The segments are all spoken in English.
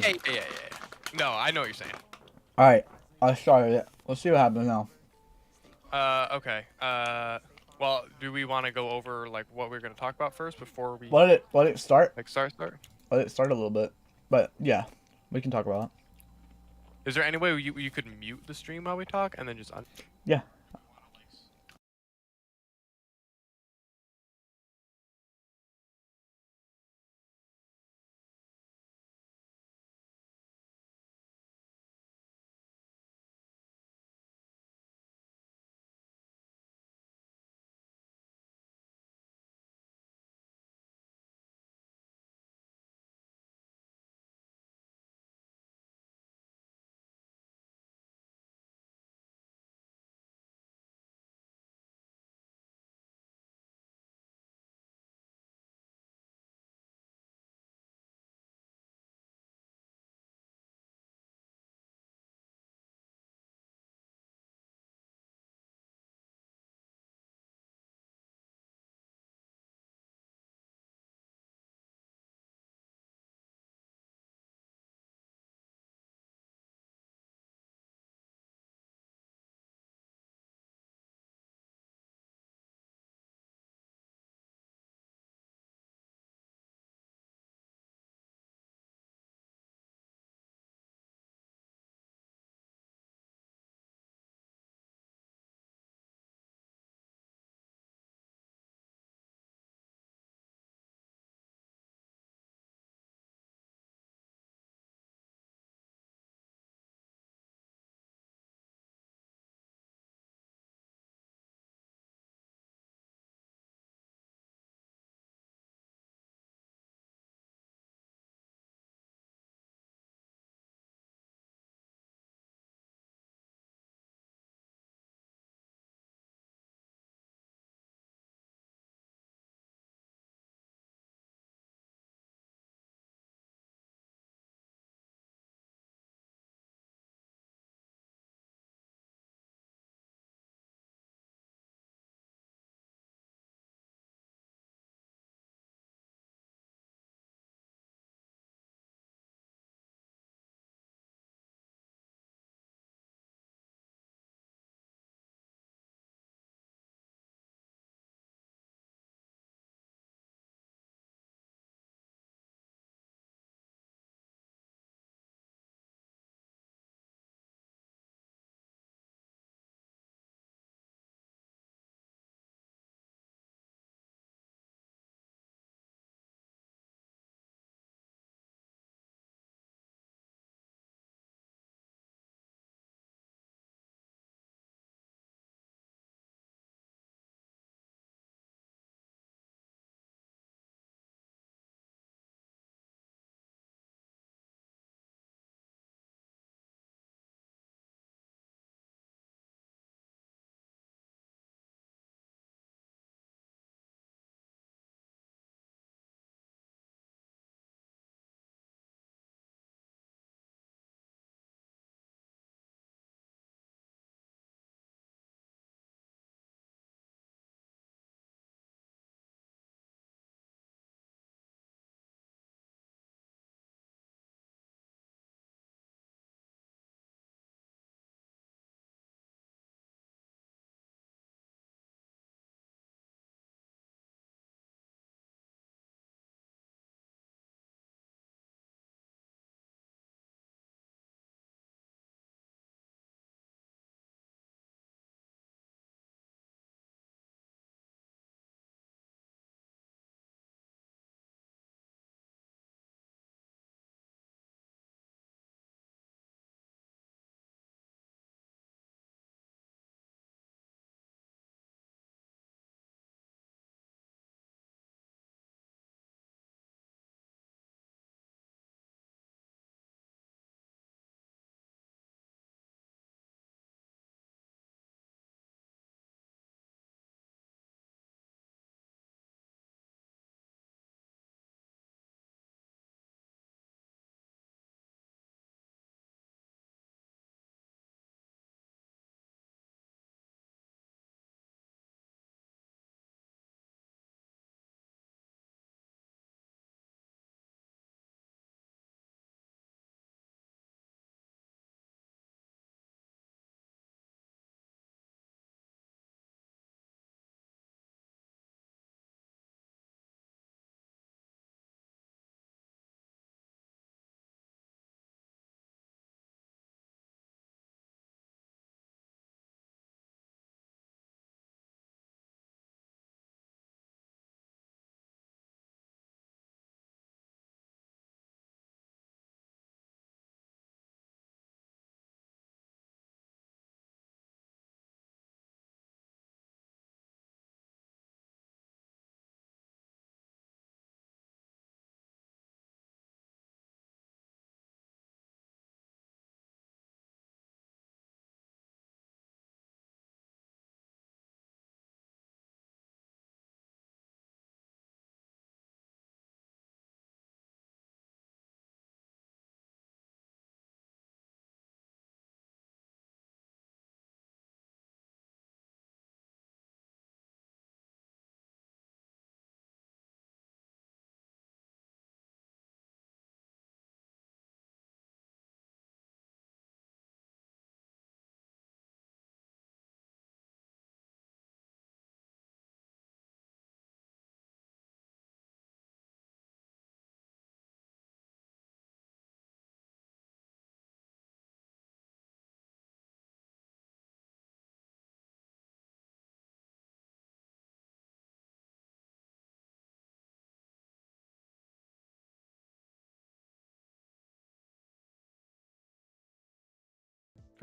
Yeah, is. yeah, yeah, yeah, yeah. No, I know what you're saying. All right, I started it. Let's see what happens now. Okay. Well, do we want to go over like what we're gonna talk about first before we Let it start. like start? Let it start a little bit. But yeah, we can talk about it. Is there any way you could mute the stream while we talk and then just Yeah.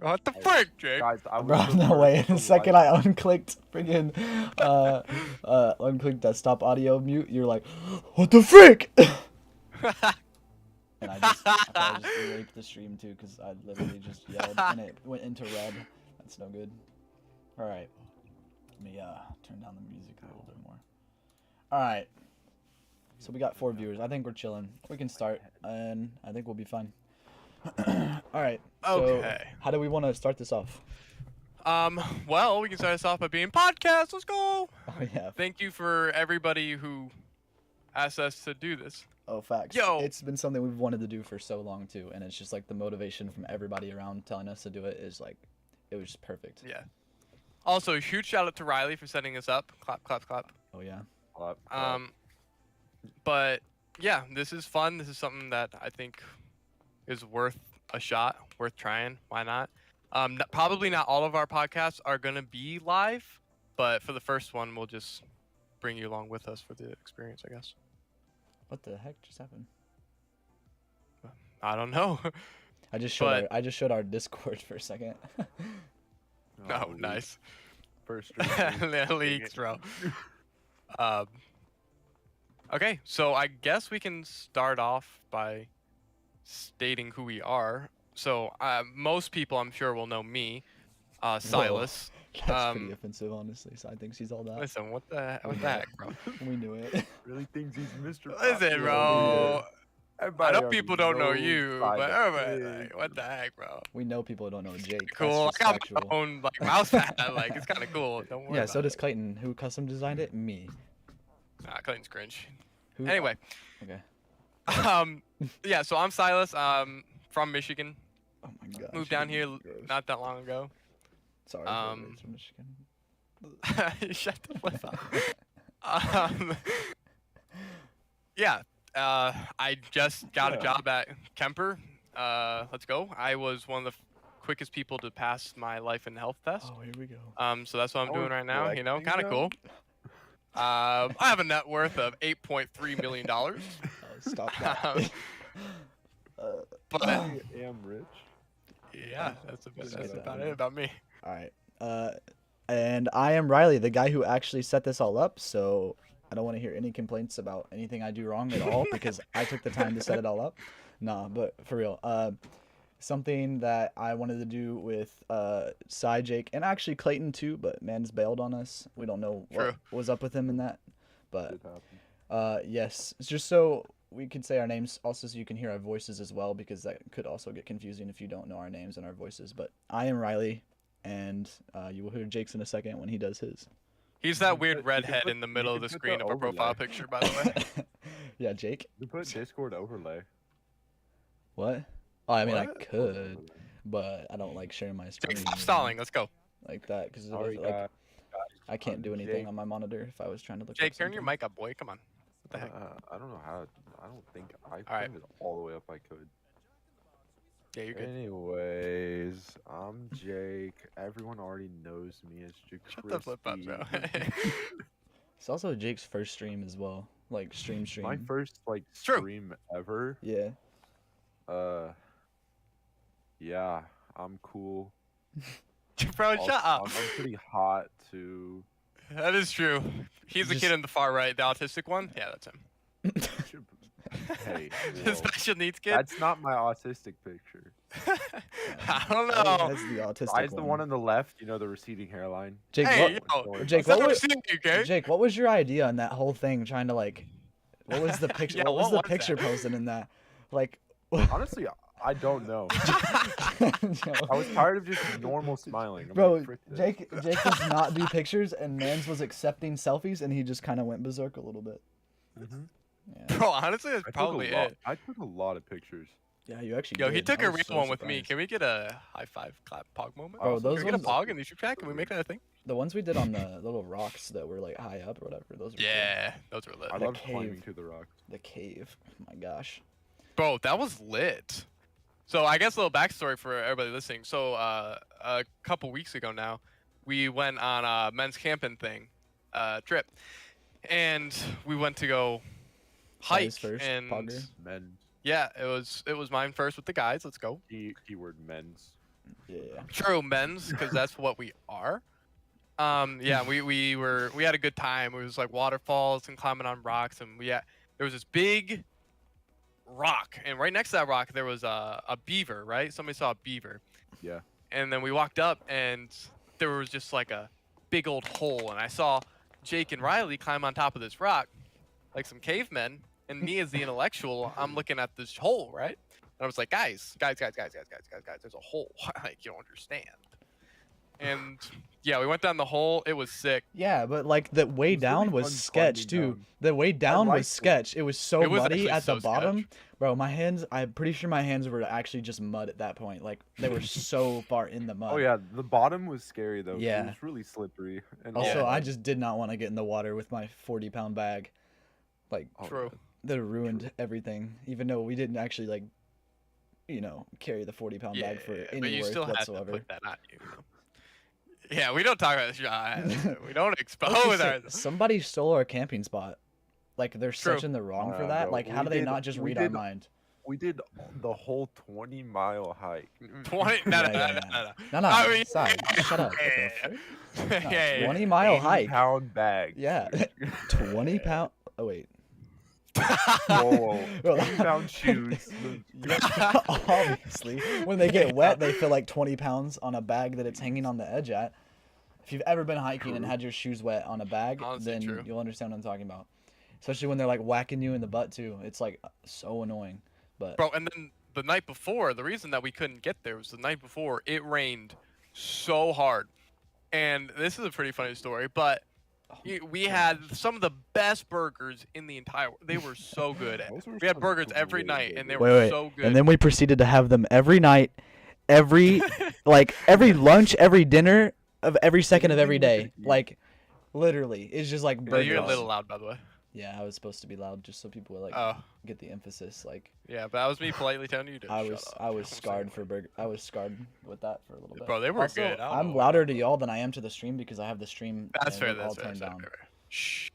What the frick, Jake? Guys, I was Bro, the no way. first The to second like- I unclicked freaking unclicked desktop audio mute, you're like, what the frick? And I probably just raped the stream too, because I literally just yelled and it went into red. That's no good. All right, let me turn down the music a little bit more. All right, so we got 4 viewers. I think we're chilling. We can start, and I think we'll be fine. All right. So Okay. how do we want to start this off? Well, we can start us off by being podcast. Let's go. Oh yeah. Thank you for everybody who asked us to do this. Oh, facts. Yo. It's been something we've wanted to do for so long too, and it's just like the motivation from everybody around telling us to do it is like, it was just perfect. Yeah. Also, huge shout out to Riley for setting us up. Clap, clap, clap. Oh yeah. But yeah, this is fun. This is something that I think is worth a shot, worth trying. Why not? Probably not all of our podcasts are gonna be live, but for the first one, we'll just bring you along with us for the experience, I guess. What the heck just happened? I don't know. I just showed our Discord for a second. Oh, nice. First The leaks, bro. Okay, so I guess we can start off by stating who we are. So most people, I'm sure, will know me, Silas. That's pretty offensive, honestly. So I think she's all that. Listen, what the heck, bro? We knew it. Really thinks he's Mr. Listen, Popular bro. over here. I Everybody know already people don't know knows you, by but the everybody, pig. like, what the heck, bro? We know people don't know Jake. Cool. That's I just got my factual. own like mouse pad. Like it's kind of cool. Don't worry. Yeah, so about does Clayton. Who custom designed it? Me. it. Nah, Clayton's cringe. Who? Anyway, Okay. yeah. So I'm Silas. From Michigan. Oh my god. Moved down here not that long ago. Sorry. um, From Michigan. Shut the flip up. Yeah. I just got a job at Kemper. Let's go. I was one of the quickest people to pass my life and health test. Oh, here we go. So that's what I'm I doing was right now. You know, flexing, kind of though. cool. I have a net worth of $8.3 million. Oh, stop that. But I am rich. yeah, that's about it about me. All right. And I am Riley, the guy who actually set this all up. So I don't want to hear any complaints about anything I do wrong at all because I took the time to set it all up. Nah, but for real. Something that I wanted to do with Cy, Jake, and actually Clayton too, but man's bailed on us. We don't know what True. was up with him in that. But Shit happened. yes, it's just so we can say our names, also so you can hear our voices as well, because that could also get confusing if you don't know our names and our voices. But I am Riley, and you will hear Jake's in a second when he does his. He's that can weird put- you redhead can in the put- middle you of the can put screen the of a profile overlay. picture, by the way. Yeah, Jake. You put Discord overlay. What? Oh, I mean, I What? could, but I don't like sharing my screen Jake, stop stalling. Let's go. like that because Sorry, like guys. I can't I'm do anything Jake. on my monitor if I was trying to look. Jake, up turn your something. mic up, boy. Come on. What the heck? I don't know how. I don't think I Alright. turned it all the way up. I could. Yeah, you're good. Anyways, I'm Jake. Everyone already knows me as Jake. Shut the flip up, bro. It's also Jake's first stream as well, like stream. My first like True. stream ever. Yeah. Yeah, I'm cool. Bro, Also, shut up. I'm pretty hot too. That is true. He's the Just- kid in the far right, the autistic one. Yeah, that's him. Hey, The whoa. special needs kid. That's not my autistic picture. I don't That know. is the autistic Why is the one on the left? You know, the receding hairline. Jake, Hey, what, yo, Jake, That's what what was, I'm seeing, okay? Jake, what was your idea on that whole thing? Trying to like, what was the picture? Yeah, what was what the was that? picture posted in that? Like, Honestly, I don't know. Yo. I was tired of just normal smiling. I'm Bro, like, "Frick this." Jake does not do pictures, and Mans was accepting selfies, and he just kind of went berserk a little bit. Mhm. Yeah, Bro, honestly, that's I took probably a lot. it. I took a lot of pictures. yeah, you actually. Yo, he did. took I a was real so one with me. surprised. Can we get a high five, clap, pog moment? Bro, Oh, those Can we get a ones- pog in the shoot chat? Can we make that a thing? The ones we did on the little rocks that were like high up or whatever. Those were cool. Yeah, those were lit. I The love climbing cave. to the rocks. The cave. Oh my gosh. Bro, that was lit. So I guess a little backstory for everybody listening. So a couple weeks ago now, we went on a men's camping thing, trip, and we went to go hike. Size first, and Pogger. Men. yeah, it was mine first with the guys. Let's go. Keyword men's. Yeah. True men's, because that's what we are. Yeah, we had a good time. It was like waterfalls and climbing on rocks, and there was this big rock, and right next to that rock there was a beaver. Right, somebody saw a beaver, Yeah. and then we walked up, and there was just like a big old hole, and I saw Jake and Riley climb on top of this rock, like some cavemen, and me as the intellectual, I'm looking at this hole, right? And I was like, guys, there's a hole. Like, you don't understand. And yeah, we went down the hole. It was sick. Yeah, but like the way It was really down was fun sketch climbing too. down. The way down liked was it. sketch. It was so It was muddy actually at the so bottom. sketch. Bro, my hands, I'm pretty sure my hands were actually just mud at that point. Like they were so far in the mud. Oh yeah, the bottom was scary though. 'cause Yeah. It was really slippery. And Also, Yeah. I just did not want to get in the water with my 40-pound bag. Like Oh, True. that ruined everything. Even though we didn't actually like, carry the 40-pound Yeah, bag for but any you worth still had to whatsoever. put that on you. Yeah, we don't talk about this shot. We don't I was expose gonna say, our. somebody stole our camping spot. Like they're True. such in the wrong for Yeah, that. bro. Like how We do they did- not just we read our did- mind? We did the whole 20-mile hike. 20. No, Yeah, no, yeah, no, yeah. no, no. No, no, I mean- side. Shut up. What the Yeah, frick? yeah, No, yeah, yeah. 20-mile hike. 80-pound bag. Yeah. 20 pound. Oh wait. Whoa. Well, 80-pound shoes. Obviously, when they get wet, they feel like 20 pounds on a bag that it's hanging on the edge at. If you've ever been hiking and True. had your shoes wet on a bag, Honestly, then true. you'll understand what I'm talking about. Especially when they're like whacking you in the butt too. It's like so annoying. But Bro, and then the night before, the reason that we couldn't get there was the night before it rained so hard. And this is a pretty funny story, but oh we had some of the best burgers in the entire world. They were so good. Those were We had some burgers every great night, and they burgers. were wait, so good. and then we proceeded to have them every night, every every lunch, every dinner of every second of every day. Like literally, it's just like Yeah, burgers. you're a little loud, by the way. Yeah, I was supposed to be loud just so people would like Oh, get the emphasis. Like yeah, but that was me politely telling you to I shut was up. I was I'm scarred saying- for burger. I was scarred with that for a little bit. Bro, they were Also, good. I don't I'm know. louder to y'all than I am to the stream because I have the stream That's fair. all That's fair. turned That's fair, down. fair, fair. Shh.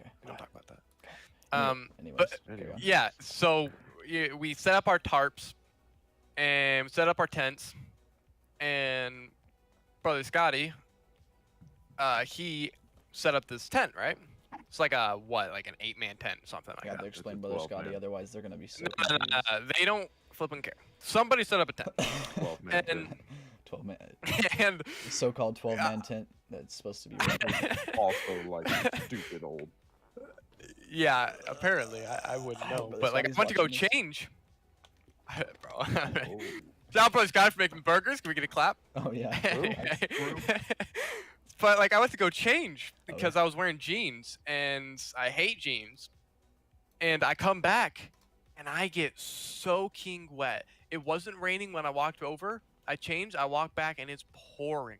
Okay. We don't talk about that. Anyway- anyways, Anyway. carry on. Yeah, so we set up our tarps and set up our tents, and brother Scotty, he set up this tent, right? It's like an 8-man tent, something like You have to that. explain a Brother 12 Scotty, man. otherwise they're gonna be so No, no, no, confused. no, they don't flipping care. Somebody set up a tent, 12 man and 12-man, and so-called 12-man tent that's supposed to be. rainproof. also like stupid old. yeah, apparently I wouldn't know, Brother but like I Scotty's went to go watching this. change, bro. Oh. Shout out brother Scotty for making burgers. Can we get a clap? Oh yeah. true. But like I went to go change Oh, because I was wearing jeans and I hate jeans. And I come back and I get soaking wet. It wasn't raining when I walked over. I changed, I walked back and it's pouring.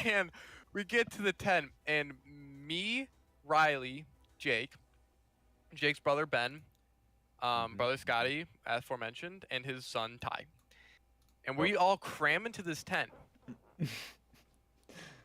And we get to the tent and me, Riley, Jake's brother Ben, Mhm. brother Scotty, as aforementioned, and his son Ty. And we all cram into this tent.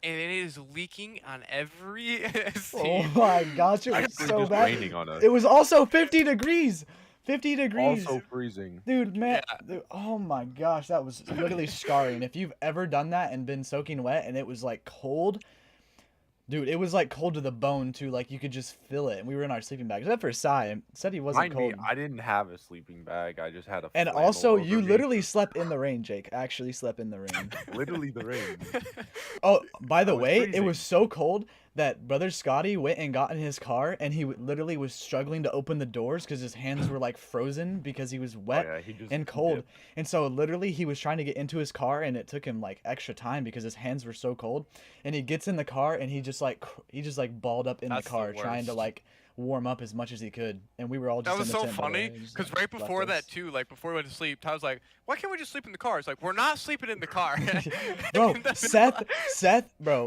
And it is leaking on every Oh seam. my gosh, it was Actually so just bad. raining on us. It was also 50 degrees. 50 degrees. Also freezing. Dude, man, Yeah. dude, oh my gosh, that was literally scarring. If you've ever done that and been soaking wet and it was like cold, dude, it was like cold to the bone too. Like you could just feel it. And we were in our sleeping bags. Except for Sai, said he wasn't Mind cold. me, I didn't have a sleeping bag. I just had a. And flannel also, over you me. literally slept in the rain, Jake. Actually slept in the rain. literally the rain. Oh, by the I was way, it freezing. was so cold that brother Scotty went and got in his car, and he literally was struggling to open the doors because his hands were like frozen because he was wet Oh, yeah, he just and cold. dipped. And so literally he was trying to get into his car, and it took him like extra time because his hands were so cold. And he gets in the car, and he just like balled up in That's the the car trying to worst. like warm up as much as he could. And we were all just That in was the so tent, by the funny way. He just, because like, right left before that us. too, like before we went to sleep, Ty was like, "Why can't we just sleep in the car?" It's like we're not sleeping in the car. Bro, And then-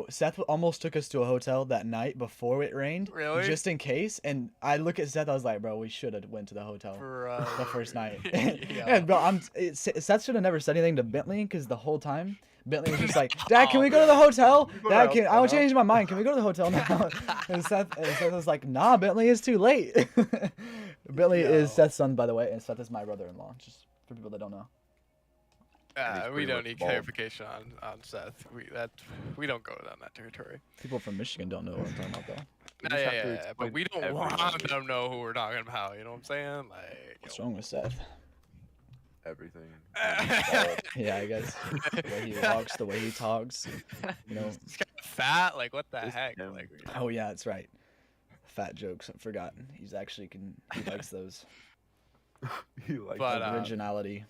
Seth almost took us to a hotel that night before it rained. Really? Just in case. And I look at Seth, I was like, bro, we should have went to the hotel For, the first night. yeah. And bro, Seth should have never said anything to Bentley because the whole time Bentley was just like, Dad, can we go to the hotel? Can we go to Dad, the can I hotel will now?" change my mind. Can we go to the hotel now? and Seth was like, nah, Bentley is too late. Bentley is Yo. Seth's son, by the way, and Seth is my brother-in-law, just for people that don't know. and he's We pretty don't much need bald. clarification on Seth. We don't go down that territory. People from Michigan don't know what I'm talking about though. You Yeah, just yeah, have to yeah, but explain we don't everything. want them to know who we're talking about. You know what I'm saying? Like, What's wrong with Seth? Everything. Yeah, I guess the way he walks, the way he talks. You know. He's kind of fat. Like, what the Just heck? him. Like, Oh yeah, that's right. Fat jokes. I forgot. He's actually he likes those. He like But, Originality.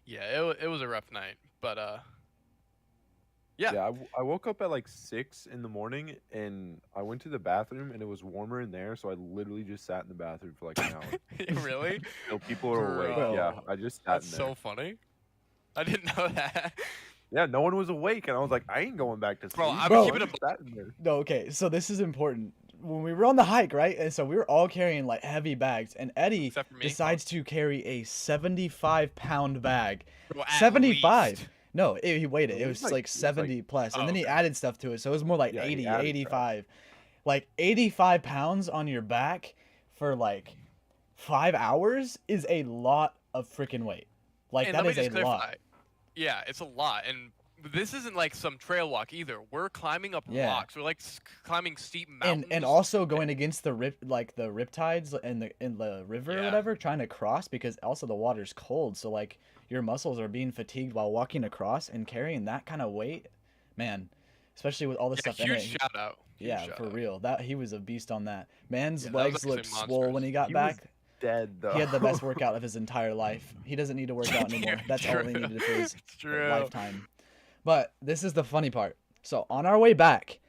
yeah, it was a rough night, but yeah. Yeah, I woke up at like 6 in the morning and I went to the bathroom and it was warmer in there, so I literally just sat in the bathroom for like an hour. Really? So people are awake. Bro. Yeah, I just sat That's in there. so funny. I didn't know that. Yeah, no one was awake, and I was like, I ain't going back to sleep. Bro, I'm Bro. keeping I it. just sat in there. No, okay. So this is important. When we were on the hike, right? And so we were all carrying like heavy bags, and Eddie Except for me. decides to carry a 75-pound bag. Bro, at 75. least. No, he weighed it. It It was was like- like it was 70 like- plus, and Oh, then he okay. added stuff to it, so it was more like Yeah, he 80, added crap. 85. Like 85 pounds on your back for like 5 hours is a lot of freaking weight. Like And that let me is just a clarify. lot. Yeah, it's a lot, and this isn't like some trail walk either. We're climbing up Yeah. rocks. We're like climbing steep mountains. And also going against the riptides in the river or Yeah. whatever, trying to cross because also the water's cold, so like your muscles are being fatigued while walking across and carrying that kind of weight, man. Especially with all the yeah, stuff in huge it. shout out. Huge Yeah, shout for out. real. That he was a beast on that. Man's Yeah, that was legs actually looked swole when monstrous. he got He was back. Dead though. He had the best workout of his entire life. He doesn't need to work out anymore. That's all he True. needed for his It's true. lifetime. But this is the funny part. So on our way back,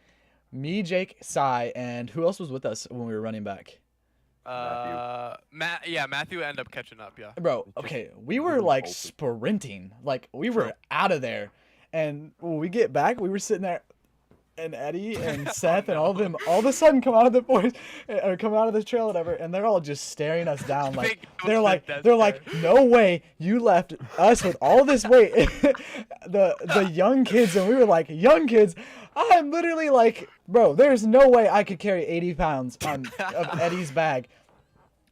me, Jake, Sai, and who else was with us when we were running back? Matthew ended up catching up. Yeah. Bro, Just okay, we were really like bolted. sprinting. Like we were True. out of there. And when we get back, we were sitting there and Eddie and Seth and all of them all of a sudden come out of the forest or come out of the trail or whatever, and they're all just staring us down like They go to the death they're like, no way you left us with all this weight. the young kids, and we were like, young kids, I'm literally like, bro, there's no way I could carry 80 pounds of Eddie's bag.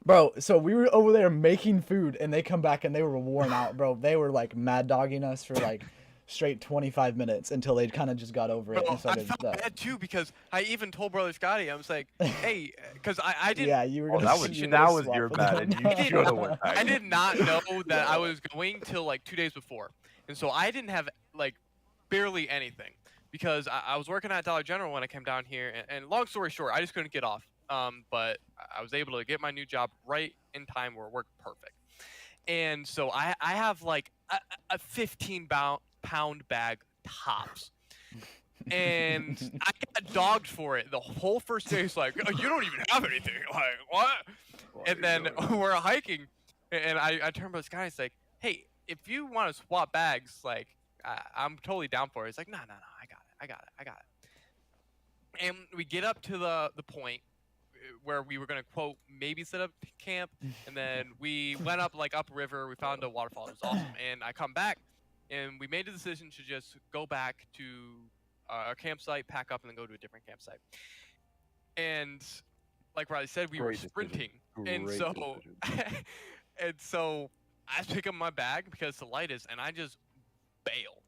Bro, so we were over there making food, and they come back and they were worn out, bro. They were like mad dogging us for like straight 25 minutes until they kind of just got over it Bro, and I started. felt bad too because I even told Brother Scotty, I was like, hey, because I didn't. Yeah, you were. Oh, Gonna that was you were that gonna was swap your with bad, them. and you did should have not- went I back. did not know that I was going till like 2 days before, and so I didn't have like barely anything because I was working at Dollar General when I came down here, and long story short, I just couldn't get off. But I was able to get my new job right in time where it worked perfect, and so I have like a 15-pound bag tops. And I got dogged for it the whole first day. It's like, oh, you don't even have anything. Like, what? What And are then you doing? we're hiking, and I turned to this guy. It's like, hey, if you want to swap bags, like, I'm totally down for it. It's like, no, I got it. And we get up to the point where we were gonna quote maybe set up camp, and then we went up like upriver. We found a waterfall. It was awesome. And I come back, and we made the decision to just go back to our campsite, pack up, and then go to a different campsite. And like Riley said, we were Great decision. sprinting, and Great so decision. and so I pick up my bag because it's the lightest, and I just bail.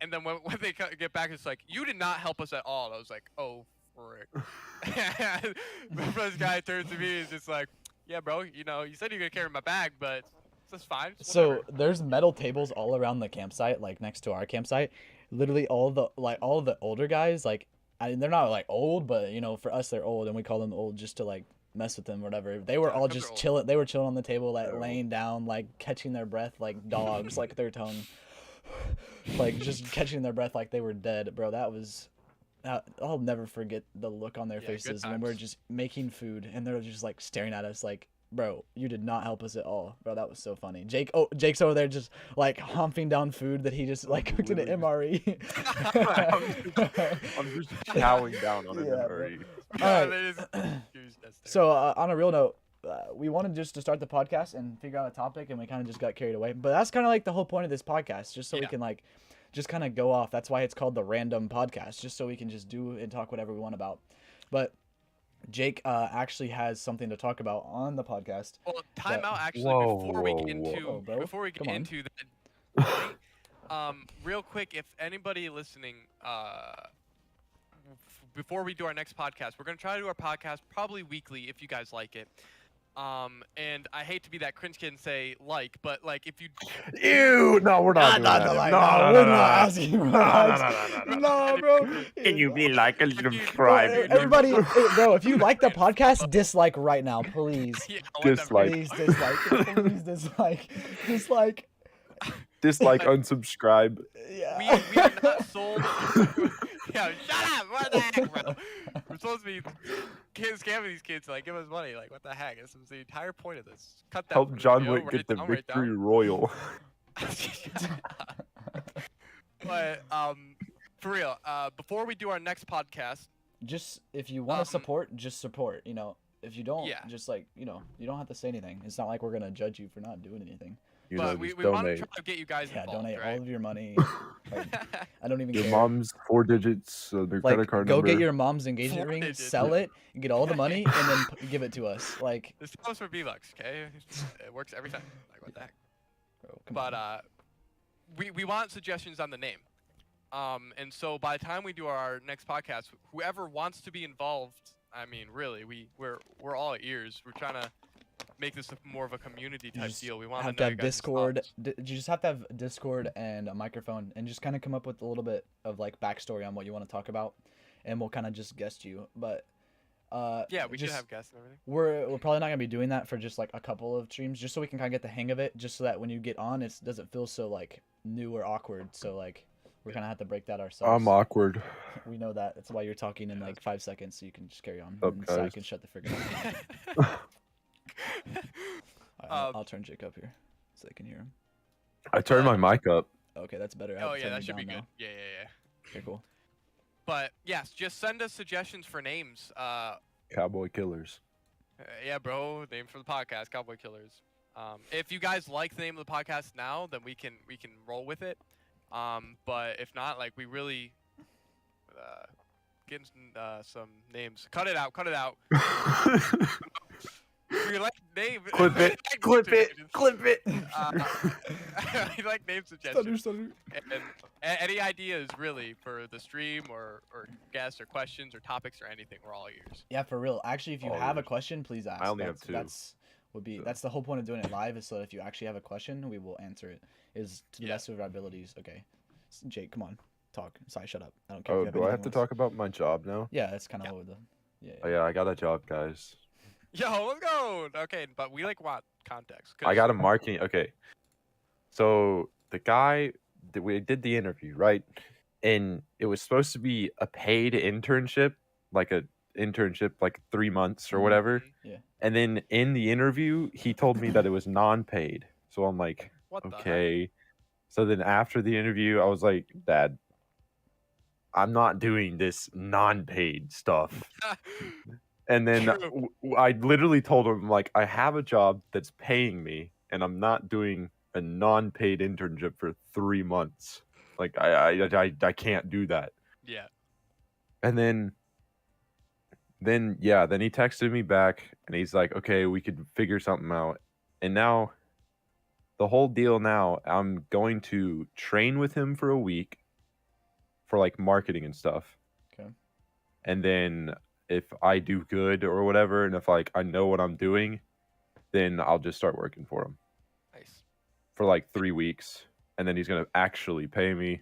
And then when they get back, it's like, you did not help us at all. And I was like, oh, frick. The first guy turns to me and is just like, yeah, bro, you know, you said you're going to carry my bag, but that's fine. It's So whatever." there's metal tables all around the campsite, like next to our campsite. Literally all the older guys, like they're not like old, but you know, for us they're old, and we call them old just to like mess with them or whatever. They were Yeah, all 'cause they're just old. chilling. They were chilling on the table, like They're old. laying down, like catching their breath like dogs, like their tongue, like just catching their breath like they were dead, bro. That was. I'll never forget the look on their Yeah, good faces when we're times. just making food and they're just like staring at us like, bro, you did not help us at all, bro. That was so funny. Jake's over there just like humping down food that he just like cooked in an Literally MRE. I'm just chowing down on it. Yeah, bro. already. Yeah, Alright. they just- Here's that stare. So on a real note, we wanted just to start the podcast and figure out a topic, and we kind of just got carried away. But that's kind of like the whole point of this podcast, just so we Yeah. can like just kind of go off. That's why it's called the Random Podcast, just so we can just do and talk whatever we want about. But Jake actually has something to talk about on the podcast. Well, time But- out actually Whoa, before we whoa, get whoa. into Whoa, bro. before we get Come on. into that. funny. Real quick, if anybody listening, before we do our next podcast, we're gonna try to do our podcast probably weekly if you guys like it. And I hate to be that cringe kid and say like, but like if you Ew! No, we're not doing Not that. the like, No, no, no, we're no, not no. asking for No, likes. no, no, no, No, bro. Can you be like and Bro, subscribe? everybody, bro, if you like the podcast, dislike right now, please. yeah, I'll let them Dislike. know. Please dislike. Please dislike. Dislike. Dislike, unsubscribe. Yeah. We are not sold. Yeah, shut up! What the heck, bro? We're supposed to be scamming these kids to like give us money. Like, what the heck? This is the entire point of this. Cut that. Help from the John video, Wick write get it the down, write it down. victory royal. But for real, before we do our next podcast, Just if you want to Um, support, just support. You know, if you don't, Yeah. just like you don't have to say anything. It's not like we're gonna judge you for not doing anything. You but know, we just want to donate. try to get you guys Yeah, involved, donate right? all of your money. Like, I don't even Your care. mom's 4 digits, their Like, credit card go number. get your mom's engagement 4 ring, digits. sell it, get all the money, and then give it to us. Like, This comes for V-Bucks, okay? It works every time. Like, what the heck? bro, come But on. we want suggestions on the name. And so by the time we do our next podcast, whoever wants to be involved, I mean, really, we're all ears. We're trying to make this more of a community You type just deal. We want have to to know have your guys' Discord. thoughts. You just have to have Discord and a microphone, and just kind of come up with a little bit of like backstory on what you want to talk about, and we'll kind of just guest you. But Yeah, we should just- have guests and everything. We're probably not gonna be doing that for just like a couple of streams, just so we can kind of get the hang of it, just so that when you get on, it doesn't feel so like new or awkward. So like we're gonna have to break that ourselves. I'm awkward. We know that. That's why you're talking in like 5 seconds, so you can just carry on. Up, And so I guys? can shut the friggin' mouth. Um, I'll turn Jake up here so they can hear him. I turned my mic up. Okay, that's better. Oh I'll yeah, turn that you should be down good. now. Yeah, yeah, yeah. Okay, cool. But yes, just send us suggestions for names. Cowboy Killers. Yeah, bro, name for the podcast, Cowboy Killers. If you guys like the name of the podcast now, then we can roll with it. But if not, like we really get some names. Cut it out. Cut it out. We like name. Clip it. Clip it. Clip it. We like name suggestions. And any ideas really for the stream or guests or questions or topics or anything, we're all ears. Yeah, for real. Actually, if you All have a yours. question, please ask. only have 2. So- That's the whole point of doing it live, is so that if you actually have a question, we will answer it. Is to the Yeah. best of our abilities. Okay, Jake, come on, talk. Sorry, shut up. I don't care. Oh, if you have do I have anything to else. talk about my job now? Yeah, that's kind of Yeah. what the. Yeah. Oh yeah, I got a job, guys. Yo, let's go. Okay, but we like want context. I got a marketing. Okay, so the guy that we did the interview, right? And it was supposed to be a paid internship, like a internship, like 3 months or Mhm. whatever. Yeah. And then in the interview, he told me that it was non-paid. So I'm like, What the heck? okay. So then after the interview, I was like, Dad, I'm not doing this non-paid stuff. And then True. I literally told him, like, I have a job that's paying me, and I'm not doing a non-paid internship for 3 months. Like, I can't do that. Yeah. And then he texted me back, and he's like, okay, we could figure something out. And now, the whole deal now, I'm going to train with him for a week for, like, marketing and stuff. Okay. And then if I do good or whatever, and if like I know what I'm doing, then I'll just start working for him Nice. for like 3 weeks, and then he's gonna actually pay me.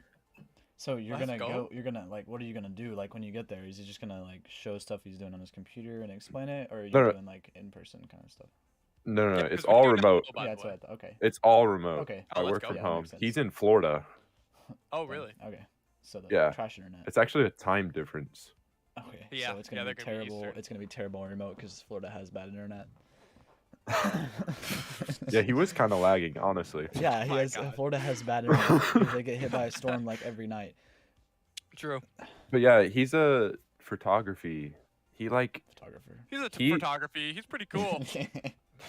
So you're Let's gonna go. go. You're gonna like. What are you gonna do? Like when you get there, is he just gonna like show stuff he's doing on his computer and explain it, or are you No, no. doing like in person kind of stuff? No, Yeah, it's 'cause we all do that remote. too, by Yeah, the that's way. what I thought. Okay. It's all remote. Okay. Oh, I let's work go. from Yeah, that home. makes sense. He's in Florida. Oh, Then- really? Okay. So the Yeah. trash internet. It's actually a time difference. Okay. Yeah, So it's yeah, gonna they're be gonna be terrible. Eastern. It's gonna be terrible on remote because Florida has bad internet. Yeah, he was kind of lagging, honestly. Yeah, My has. God. Florida has bad internet. They get hit by a storm like every night. True. But yeah, he's a photography. He like Photographer. He's a He- photography. He's pretty cool.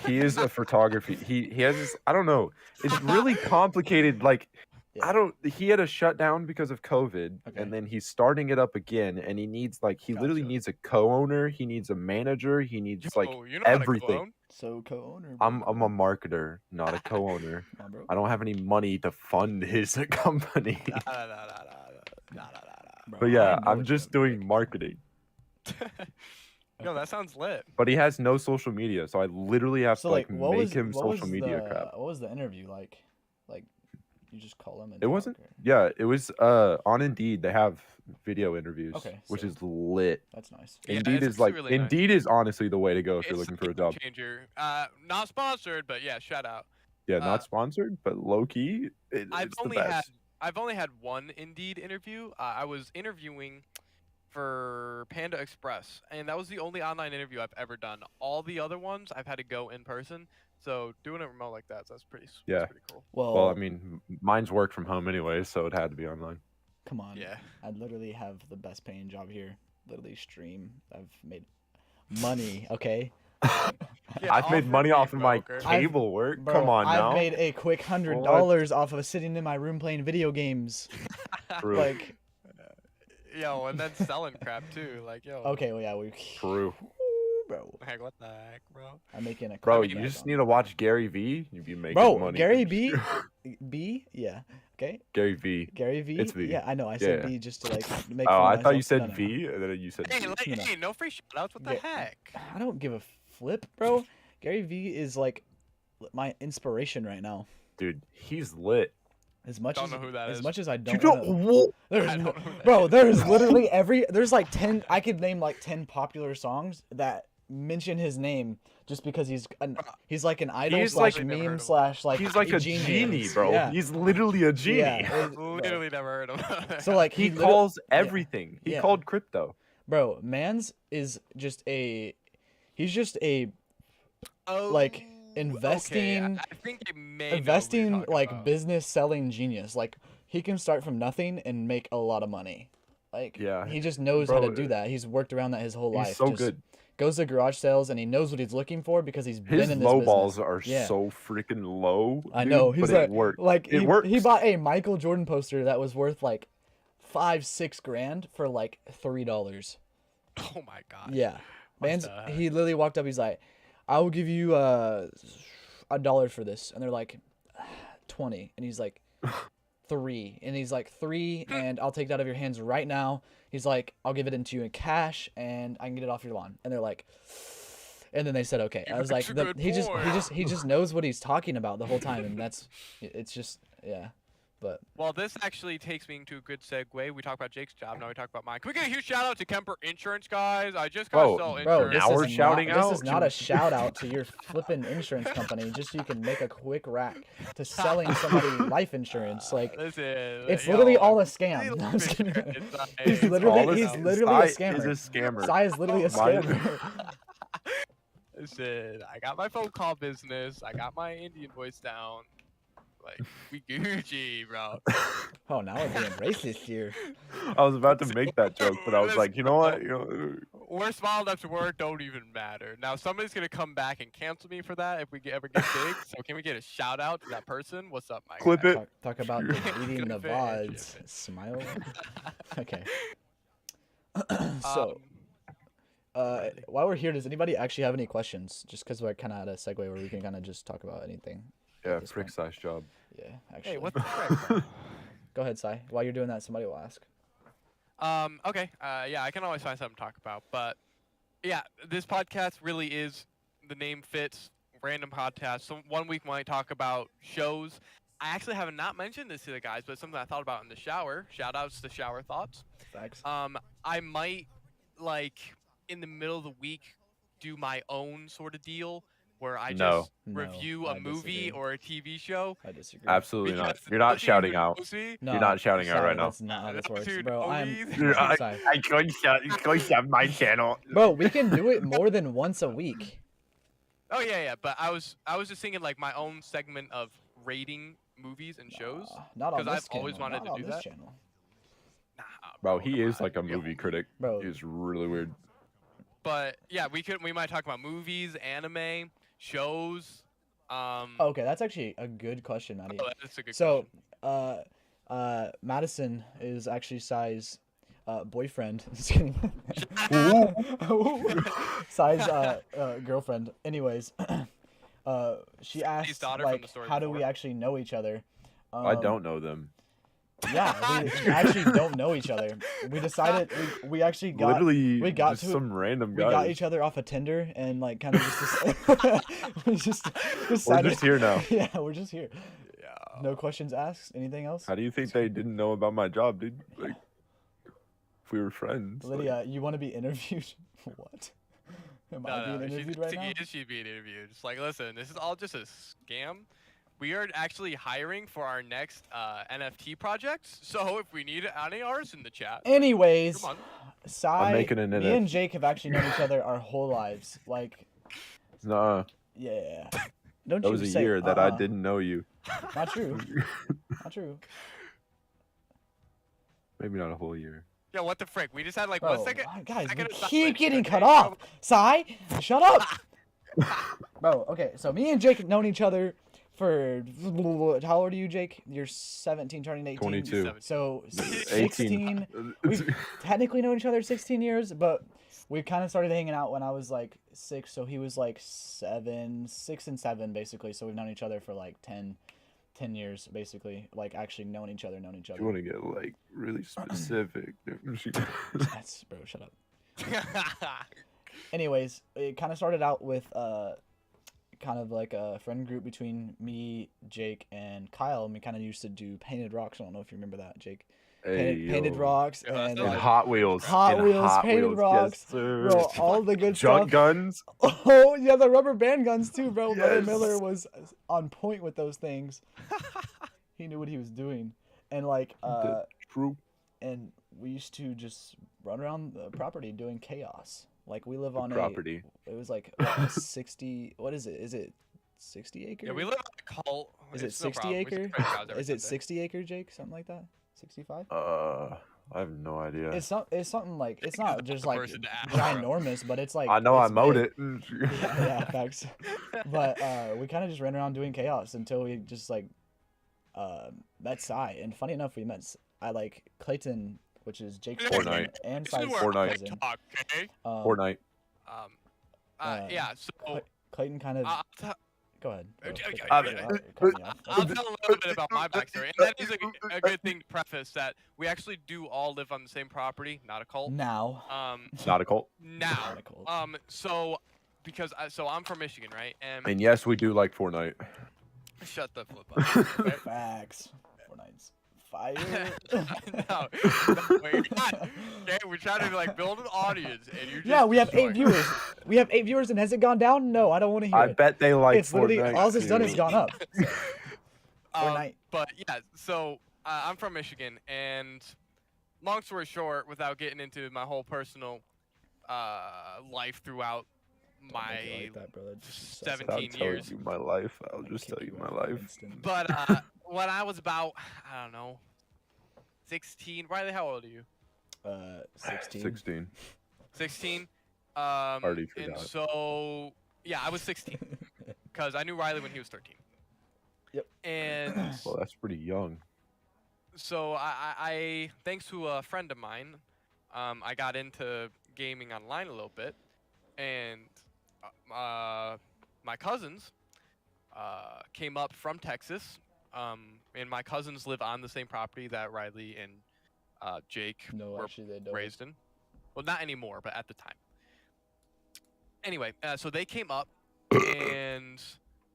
he is a photography. He has this. I don't know. It's really complicated. Like Yeah. He had a shutdown because of COVID, Okay. and then he's starting it up again, and he needs he literally Gotcha. needs a co-owner, he needs a manager, he needs like you know how to everything. co-own? So co-owner. I'm a marketer, not a co-owner. Come on, bro. I don't have any money to fund his company. Nah. Bro, But I yeah, know I'm what just you're doing marketing. Yo, that sounds lit. But he has no social media, so I literally have So to like, what make was him what social was media the crap. what was the interview like? Like, you just call him and It talk, wasn't. or- Yeah, it was on Indeed. They have video interviews, Okay, which so- is lit. That's nice. Yeah, Indeed it's is like actually really nice. Indeed is honestly the way to go if you're It's looking a for a game job. changer. Not sponsored, but yeah, shout out. Yeah, Uh, not sponsored, but low key, I've it's the only best. had one Indeed interview. I was interviewing for Panda Express, and that was the only online interview I've ever done. All the other ones I've had to go in person. So doing it remote like that's pretty. Yeah. That's pretty cool. Well, I mean, mine's work from home anyway, so it had to be online. Come on. Yeah. I literally have the best paying job here. Literally stream. I've made money. Okay. Yeah, I've made offer money me, off of my broker. cable work. Bro, Come on I've now. made a quick $100 off of sitting in my room playing video games. True. Like, Yo, and then selling crap too. Like, yo. okay, well, yeah, we. True. Bro, Like, what the heck, bro? I'm making a. Bro, quick you bag just on need it. to watch Gary V. You'd be making Bro, money. Gary B. B. Yeah. Okay. Gary V. Gary V. It's V. Yeah, I know. I said Yeah. B just to like make. Oh, fun I of thought you myself. said No, no, no. V, and then you said Hey, V. like, You know. hey, no free shoutouts. What the Yeah. heck? I don't give a flip, bro. Gary V is like my inspiration right now. Dude, he's lit. As much Don't as know who that as is. much as I You don't, don't. wanna- Whoa. there's I no, don't know who that bro. is. There's literally there's like 10. I could name like 10 popular songs that mention his name just because he's like an idol He's slash like- Never heard meme of him. slash like He's like a genius. genie, bro. Yeah. He's literally a genie. Yeah, bro. Literally never heard of him. So like He lit- calls yeah. everything. He Yeah. called crypto. bro, Mans is just he's just a Oh, like, okay, investing- I think I may know who you're investing talking like about. business selling genius. Like he can start from nothing and make a lot of money. Like Yeah. he just knows how to Bro, do that. He's worked around that his whole life. He's so just good. Goes to garage sales and he knows what he's looking for because he's been His in this low business. balls are Yeah. so freaking low. I dude, know. He's but it worked. like It he works. bought a Michael Jordan poster that was worth like $5-6 grand for like $3. Oh my god. Yeah, What man's the heck? he literally walked up. He's like, "I will give you $1 for this," and they're like, 20, and he's like, 3, and he's like 3, and I'll take it out of your hands right now. He's like, I'll give it into you in cash, and I can get it off your lawn. And they're like, and then they said, okay. I was like, That's a good he point. just knows what he's talking about the whole time, and it's just yeah, but Well, this actually takes me into a good segue. We talked about Jake's job. Now we talk about mine. Can we get a huge shout out to Kemper Insurance, guys? I just got Bro, to sell bro, insurance. Now we're shouting This is out not to- a shout out to your flipping insurance company, just so you can make a quick rack to selling somebody life insurance. Like Listen, it's yo, literally all a really scam. No, I'm just kidding. insurance, He's it's literally- all he's about- literally a Sai scammer. Is a scammer. Sai is literally a Mine- scammer. Listen, I got my phone call business. I got my Indian voice down. Like, we Gucci, bro. Oh, now we're being racist here. I was about to make that joke, but I was like, you know what? We're small enough to work, don't even matter. Now, somebody's going to come back and cancel me for that if we ever get big. So, can we get a shout out to that person? What's up, my Clip guy? it. Talk about eating the Finish VODs. it. Smile. Okay. So, while we're here, does anybody actually have any questions? Just because we're kind of at a segue where we can kind of just talk about anything. Yeah, this frick point. size job. Yeah, actually. Hey, what the frick, bro? Go ahead, Sai. While you're doing that, somebody will ask. Okay. Yeah, I can always find something to talk about. But yeah, this podcast really is, the name fits, random podcast. So one week we might talk about shows. I actually have not mentioned this to the guys, but it's something I thought about in the shower. Shout outs to Shower Thoughts. Thanks. I might, like, in the middle of the week, do my own sort of deal where I No. just No, review I a movie disagree. or a TV show. I disagree. Absolutely not. Because You're not nobody shouting even out. knows me. No, You're not shouting out Sai, right now. That's not how this works, Dude, bro. I'm. please. Sai. I can't shout my channel. Bro, we can do it more than once a week. Oh yeah. But I was just thinking like my own segment of rating movies and shows. Not on 'Cause this I've always channel, wanted not to on do this that. channel. Nah, Bro, he come is on, like a yo. movie critic. Bro. He's really weird. But yeah, we might talk about movies, anime, shows. Okay, that's actually a good question, Maddie. Oh, that's a good So, question. Madison is actually Sai's boyfriend. Just kidding. Sai's girlfriend. Anyways, she asked daughter from like, the story how do we before. actually know each other? I don't know them. Yeah, we actually don't know each other. We decided we actually got Literally, we got just to- some random we guys. got each other off of Tinder and like kind of we just We're decided. just here now. Yeah, we're just here. Yeah. No questions asked. Anything else? How do you think they didn't know about my job, dude? Like, if we were friends. like- Lydia, you want to be interviewed? What? Am I being interviewed right now? She's being interviewed. Just like, listen, this is all just a scam. We are actually hiring for our next NFT projects. So if we need any artists in the chat, Anyways, come on. Sai, making an me NF. and Jake have actually known each other our whole lives. Like, Nah, yeah. Don't that you was a say, year that I didn't know you. Not true. Not true. Maybe not a whole year. Yeah, what the frick? We just had like Bro, 1 second. guys, we second of keep silence, getting okay, cut bro? off. Sai, shut up. Bro, okay, so me and Jake have known each other for how old are you, Jake? You're 17, turning 18. 22. So 18. 16. We've technically known each other 16 years, but we kind of started hanging out when I was like 6, so he was like 6 and 7 basically. So we've known each other for like 10 years basically, like actually known each other. You want to get like really specific. That's bro, shut up. Anyways, it kind of started out with kind of like a friend group between me, Jake, and Kyle, and we kind of used to do painted rocks. I don't know if you remember that, Jake. Painted yo. rocks Yeah, and that's And like, Hot Wheels. Hot And Wheels, Hot painted Wheels, rocks, Yes, sir. bro, all the good Junk stuff. guns. Oh yeah, the rubber band guns too, bro. Leonard Yes. Miller was on point with those things. He knew what he was doing, and like True. and we used to just run around the property doing chaos. Like we live on Property. it was like what, 60. What is it? Is it 60 acre? Yeah, we live in a cult. Is it It's no 60 problem. We can acre? spread crowds every Is it Sunday. 60 acre, Jake? Something like that? 65? I have no idea. It's something like it's He's not the just best like person to ask, bro. ginormous, but it's like I know I it's mowed big. it. Yeah, facts. But we kind of just ran around doing chaos until we just like met Sai. And funny enough, we met I like Clayton, which is Jake's Hey, cousin, Fortnite. and This is Sai's where Fortnite. I cousin. talk, okay? Fortnite. Yeah, so Clayton kind of I'll, t- go ahead. bro. Okay, Cut- okay, cut okay. me off- cut me off. I'll tell a little bit about my backstory, and that is a good thing to preface that we actually do all live on the same property, not a cult. Now, Not a cult. Now, Not a cult. so because I'm from Michigan, right? And And yes, we do like Fortnite. shut the flip up. Okay? facts. Fortnite's fire. no, we're not. Okay, we're trying to like build an audience, and you're just Yeah, we have 8 destroying it. viewers. We have 8 viewers, and has it gone down? No, I don't want to hear I it. bet they like It's literally Fortnite. all it's done is too. gone up. Um, Fortnite. But yeah, so I'm from Michigan, and long story short, without getting into my whole personal life throughout Don't make it my like that, bro. That's just 17 I'll tell years. you my life. I'll I'll just kick tell you you my off life. instant. But when I was about, I don't know, 16. Riley, how old are you? 16. 16. 16. Already And forgot. so yeah, I was 16 because I knew Riley when he was 13. Yep. And Well, that's pretty young. so I thanks to a friend of mine, I got into gaming online a little bit, and my cousins came up from Texas, and my cousins live on the same property that Riley and Jake No, were actually, they don't. raised in. Well, not anymore, but at the time. Anyway, so they came up, and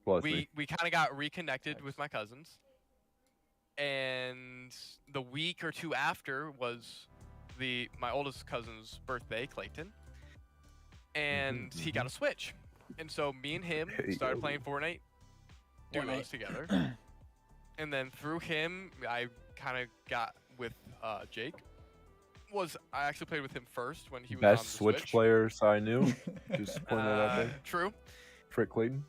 Bless me. we kind of got reconnected with my cousins. And the week or two after was my oldest cousin's birthday, Clayton, and he got a Switch. And so me and him Hey, started yo. playing Fortnite duos Fortnite. together. And then through him, I kind of got with Jake. I actually played with him first when he was on the Best Switch Switch. players I knew. Just point that out there. True. Frick Clayton.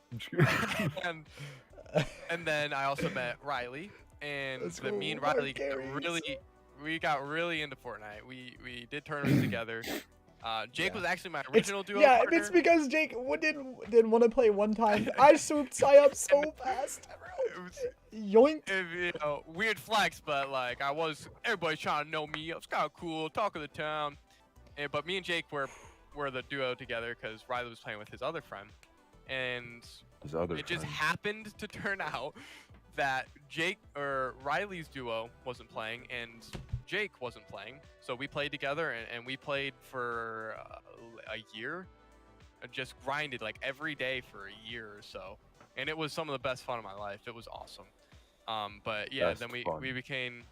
and then I also met Riley, and Let's then me go, and Riley Mark Carries. we got really into Fortnite. We did tournaments together, Jake Yeah. was actually my It's, original duo yeah, partner. it's because Jake didn't want to play one time. I swooped Sai up so fast, It bro. was, Yoink. you know, weird flex, but like everybody's trying to know me. I was kind of cool, talk of the town. But me and Jake were the duo together because Riley was playing with his other friend, and His other it just friend. happened to turn out that Riley's duo wasn't playing and Jake wasn't playing. So we played together and we played for a year. And just grinded like every day for a year or so, and it was some of the best fun of my life. It was awesome. But yeah, Best then fun. we became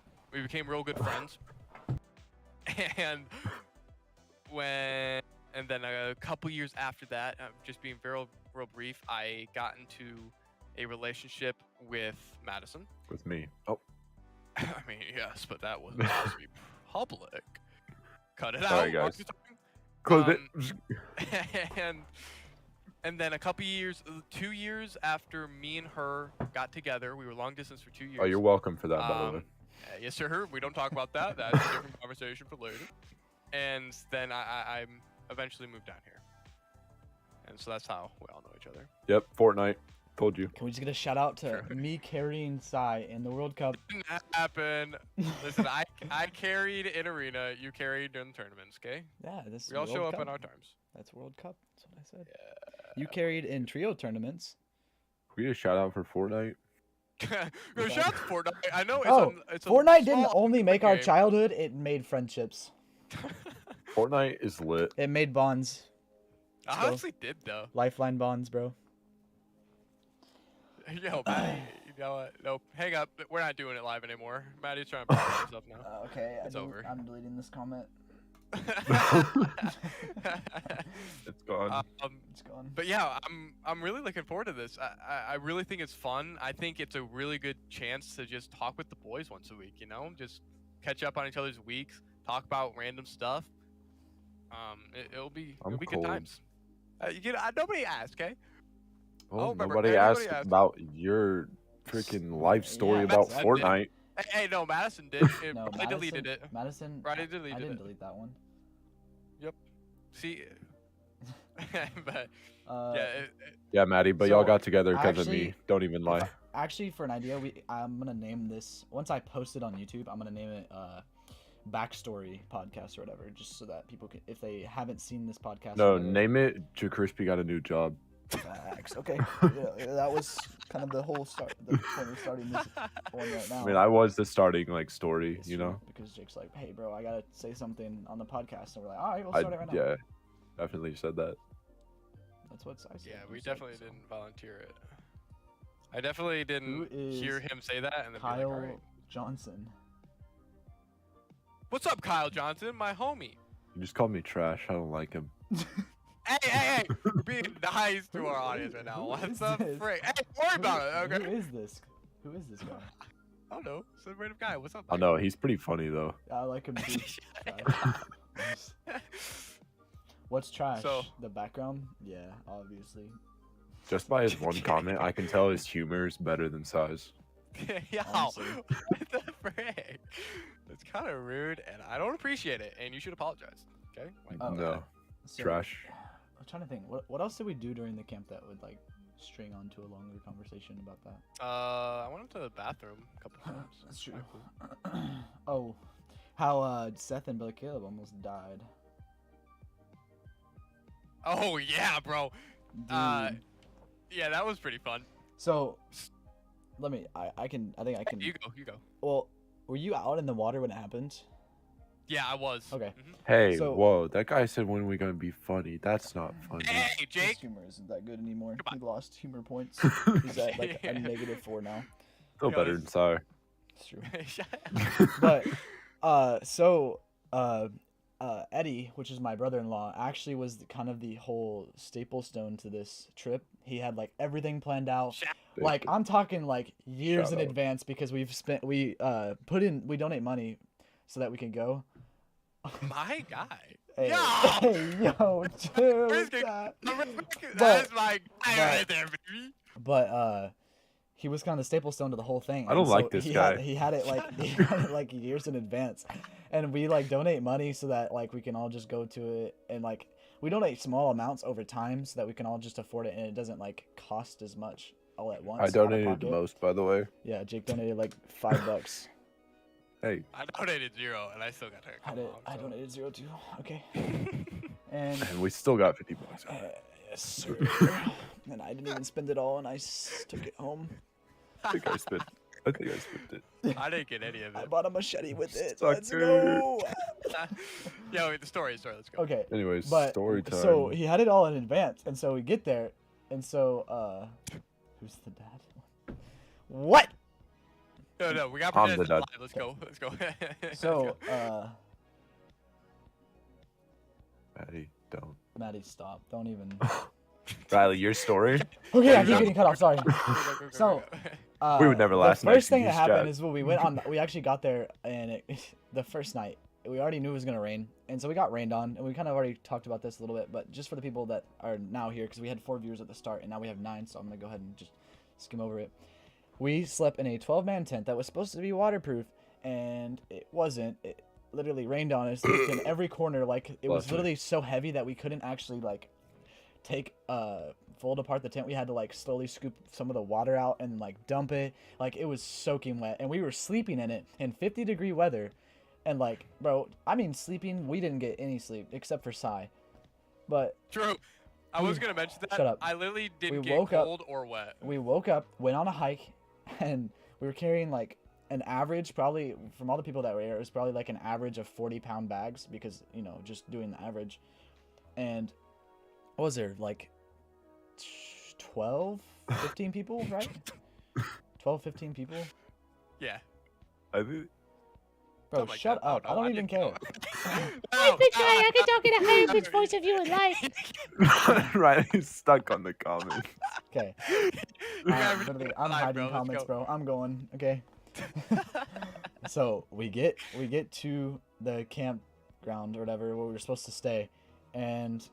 real good friends, and then a couple years after that, just being real brief, I got into a relationship with Madison. With me. Oh, I mean, yes, but that was supposed to be public. Cut it Sorry, out. guys. close it. And then a couple years, 2 years after me and her got together, we were long distance for 2 years. Oh, you're welcome for that, by the way. Yes, sir. We don't talk about that. That's a different conversation for later. And then I eventually moved down here. And so that's how we all know each other. Yep, Fortnite. Told you. Can we just get a shout out to Sure. me carrying Sai in the World Cup? Didn't happen. Listen, I carried in arena. You carried during the tournaments. Okay. Yeah, this. We all World show up Cup. on our terms. That's World Cup. That's what I said. You carried in trio tournaments. Can we get a shout out for Fortnite? Yo, shout out to Fortnite. I know it's a Fortnite didn't small only make our game. childhood; it made friendships. Fortnite is lit. It made bonds, I honestly did though. lifeline bonds, bro. Yo, Maddie, you know what? Nope. Hang up. We're not doing it live anymore. Maddie's trying to prove himself now. Okay, It's over. I'm deleting this comment. It's gone. It's gone. But yeah, I'm really looking forward to this. I really think it's fun. I think it's a really good chance to just talk with the boys once a week. You know, just catch up on each other's weeks, talk about random stuff. It'll be I'm good cold. times. Nobody asked, okay? Well, remember, nobody everybody asked asked. about your freaking life story Yeah, about Madison did. Fortnite. Hey, no, Madison did. No, I deleted it. Madison. Riley I deleted didn't it. delete that one. See, but Uh, yeah, Yeah, Maddie, but y'all So, got together because of actually, me. Don't even lie. Actually, for an idea, I'm gonna name this once I post it on YouTube. I'm gonna name it Backstory Podcast or whatever, just so that people can, if they haven't seen this podcast. No, or whatever, name it Crispy got a new job. Facts. Okay, yeah, that was kind of the whole start. The point of starting this one right now. I mean, I was the starting story, It's you true, know. because Jake's like, "Hey, bro, I gotta say something on the podcast," and we're like, "All right, we'll I start it right now." yeah, definitely said that. That's what I said. yeah, we You said, definitely so. didn't volunteer it. I definitely didn't is hear him say that and then be Kyle like, all right. Johnson. What's up, Kyle Johnson, my homie? You just called me trash. I don't like him. Hey, we're being nice to our audience right now. Who What's is the this? frick? Hey, don't worry about it, okay? Who is this? Who is this guy? I don't know. Some random guy. What's up? I know he's pretty funny though. I like him too. man? What's trash? So- The background? Yeah, obviously. Just by his one comment, I can tell his humor is better than size. Yo, Honestly. what the frick? It's kind of rude, and I don't appreciate it, and you should apologize. Okay? Like, Oh, no, So, trash. I'm trying to think. What else did we do during the camp that would like string onto a longer conversation about that? I went up to the bathroom a couple times. That's true. Kinda cool. Oh, how Seth and Billy Caleb almost died. Oh yeah, bro. Dude. Yeah, that was pretty fun. So, let me. I think I can. You go. You go. Well, were you out in the water when it happened? Yeah, I was. Okay. Mhm. Hey, So- whoa, that guy said when we gonna be funny. That's not funny. Hey, His Jake. humor isn't that good anymore. Come on. He lost humor points. He's at like Yeah. a -4 now. Feel Yo, better this- than Sire. It's true. Shut up. But so Eddie, which is my brother-in-law, actually was kind of the whole staple stone to this trip. He had like everything planned out. Shout- Like I'm talking like years Shout in out. advance because we donate money so that we can go. My guy. Hey, Yo! hey, yo, dude. Where's the- that- That's my guy but- right there, baby. But he was kind of the staple stone to the whole thing. I don't and like so this he guy. He had it like years in advance, and we like donate money so that like we can all just go to it, and like we donate small amounts over time so that we can all just afford it, and it doesn't like cost as much all at once. I out of donated the pocket. most, by the way. Yeah, Jake donated like $5. Hey, I donated 0, and I still got hurt. I donated 0 too. Okay. And and we still got 50 bucks. yes, sir. And I didn't even spend it all, and I took it home. I think I spent it. I didn't get any of I it. bought a machete with it. Let's Sucker. go. Yeah, wait, the story. Let's go. Okay. Anyways, But story time. so he had it all in advance, and so we get there, and so who's the dad? What? No, we got I'm pretend the it's dad. live. Let's go. Let's go. Let's So go. Maddie, don't. Maddie, stop! Don't even. Riley, your story? Okay, I you keep done? getting cut off. Sorry. Go, go, go, go, So, go. We would never last The night first to thing that use happened chat. is when we went on. We actually got there, and the first night we already knew it was gonna rain, and so we got rained on, and we kind of already talked about this a little bit, but just for the people that are now here, because we had 4 viewers at the start, and now we have 9, so I'm gonna go ahead and just skim over it. We slept in a 12-man tent that was supposed to be waterproof, and it wasn't. It literally rained on us in every corner. Like it was Bless me. literally so heavy that we couldn't actually like fold apart the tent. We had to like slowly scoop some of the water out and like dump it. Like it was soaking wet, and we were sleeping in it in 50-degree weather. And like, bro, I mean, sleeping, we didn't get any sleep except for Sai. But True. I was gonna mention that. Shut up. I literally didn't We get woke up- cold or wet. we woke up, went on a hike, and we were carrying like an average, probably from all the people that were here, it was probably like an average of 40-pound bags because, you know, just doing the average. And what was there, like 12, 15 people, right? 12, 15 people? Yeah. I think Bro, Something like shut that. I up. don't I know. don't even didn't care. know. I've been trying. I can talk in a higher pitched voice if you would like. Riley's stuck on the comments. Okay. Yeah, I'm, we're literally, doing I'm live, hiding bro. Let's comments, go. bro. I'm going. Okay. So we get to the campground or whatever where we were supposed to stay, and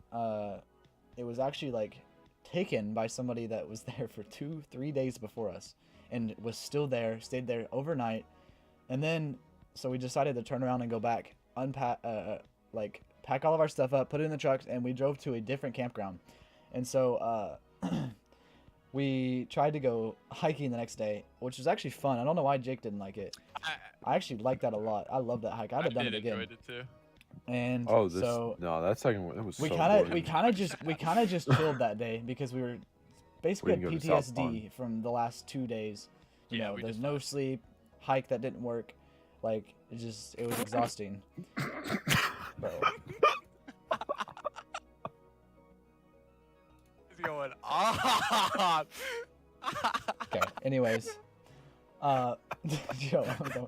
it was actually like taken by somebody that was there for 2-3 days before us, and was still there, stayed there overnight, and then so we decided to turn around and go back, unpack, like pack all of our stuff up, put it in the trucks, and we drove to a different campground, and so we tried to go hiking the next day, which was actually fun. I don't know why Jake didn't like it. I actually liked that a lot. I love that hike. I'd have done it again. Enjoyed it too. And Oh, this so no, that second one it was we so kind of boring. just chilled that day because we were basically We had didn't go to South PTSD from the last 2 days. You Yeah, know, we there's just- no sleep, hike that didn't work. Like it was exhausting. Bro. He's going off. Okay. Anyways, Joe, I'm going.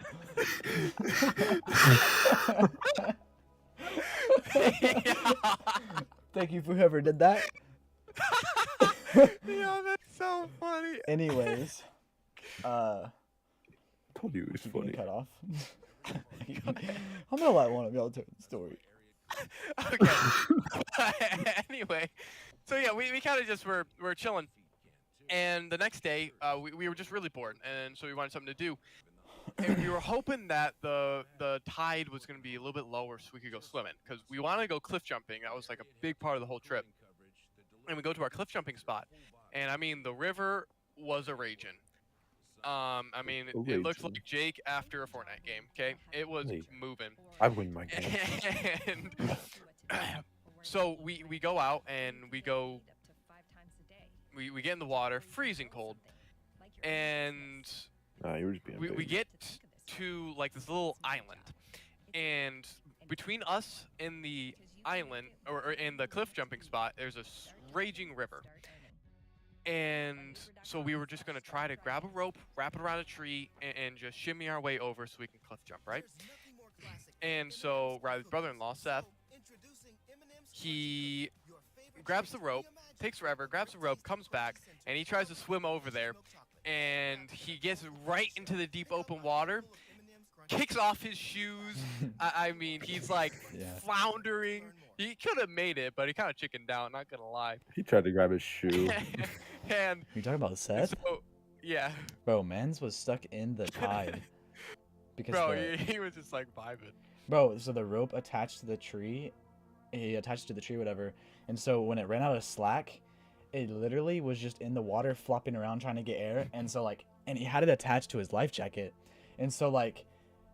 Thank you for whoever did that. Yo, that's so funny. Anyways, told you it was keep getting funny. cut off. I'm gonna let one of y'all tell the story. Okay. Anyway, so yeah, we kind of just were chilling, and the next day we were just really bored, and so we wanted something to do, and we were hoping that the tide was going to be a little bit lower so we could go swimming because we wanted to go cliff jumping. That was like a big part of the whole trip, and we go to our cliff jumping spot, and I mean the river was a raging. I mean, it looked Raging. like Jake after a Fortnite game. Okay, it was Hey. moving. I win my game. And so we go out and we go we get in the water, freezing cold, and Nah, you were just being we baby. get to like this little island, and between us and the island or in the cliff jumping spot there's a raging river, and so we were just gonna try to grab a rope, wrap it around a tree, and just shimmy our way over so we can cliff jump, right? And so Riley's brother-in-law Seth, he grabs the rope, takes forever, grabs the rope, comes back, and he tries to swim over there, and he gets right into the deep open water, kicks off his shoes. I mean, he's like Yeah. floundering. He could have made it, but he kind of chickened out, not gonna lie. He tried to grab his shoe. And You talking about Seth? so, yeah, Bro, Mans was stuck in the tide. Because bro, the- he was just like vibing. Bro, so the rope attached to the tree, he attached to the tree, whatever. And so when it ran out of slack, it literally was just in the water flopping around trying to get air. And so like, and he had it attached to his life jacket. And so like,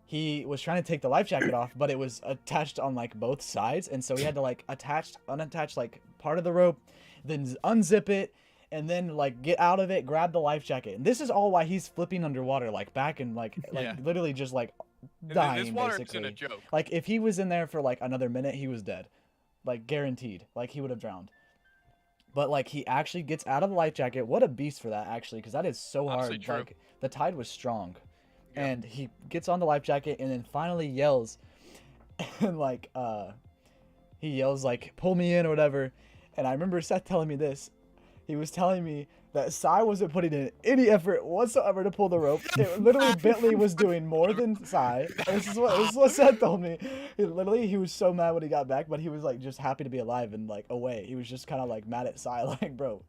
he was trying to take the life jacket off, but it was attached on like both sides. And so he had to like unattach like part of the rope, then unzip it, and then like get out of it, grab the life jacket. And this is all why he's flipping underwater, like back and like Yeah. literally just like And dying this water basically. isn't a joke. Like if he was in there for like another minute, he was dead, like guaranteed. Like he would have drowned. But like he actually gets out of the life jacket. What a beast for that actually, because that is so hard. Honestly, true. Like the tide was strong, Yeah. and he gets on the life jacket and then finally yells, and like he yells like pull me in or whatever. And I remember Seth telling me this. He was telling me that Sai wasn't putting in any effort whatsoever to pull the rope. It, literally, Bentley was doing more than Sai. This is what Seth told me. He was so mad when he got back, but he was like just happy to be alive and like away. He was just kind of like mad at Sai, like bro,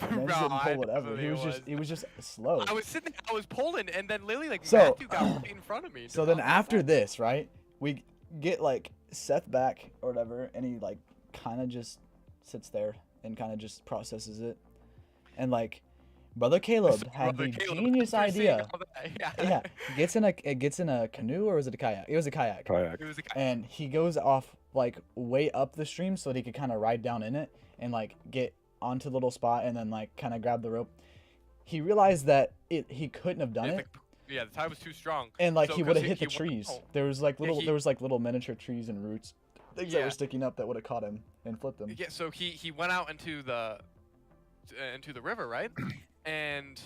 man Bro, didn't I pull whatever. He definitely was just slow. I was sitting there, I was pulling, and then literally like So- Matthew got right in front of me. So then after this, right, we get like Seth back or whatever, and he like kind of just sits there and kind of just processes it, and like brother Caleb had the genius idea. Yeah, gets in a canoe, or was it a kayak? It was a kayak. Kayak. It was a guy. And he goes off like way up the stream so that he could kind of ride down in it and like get onto the little spot and then like kind of grab the rope. He realized that he couldn't have done it, Yeah, the tide was too strong. and like So, he would have 'cause hit the he went trees. out. There was like Yeah, little miniature trees and roots, things that Yeah. were sticking up that would have caught him and flipped him. Yeah, so he went out into the river, right? And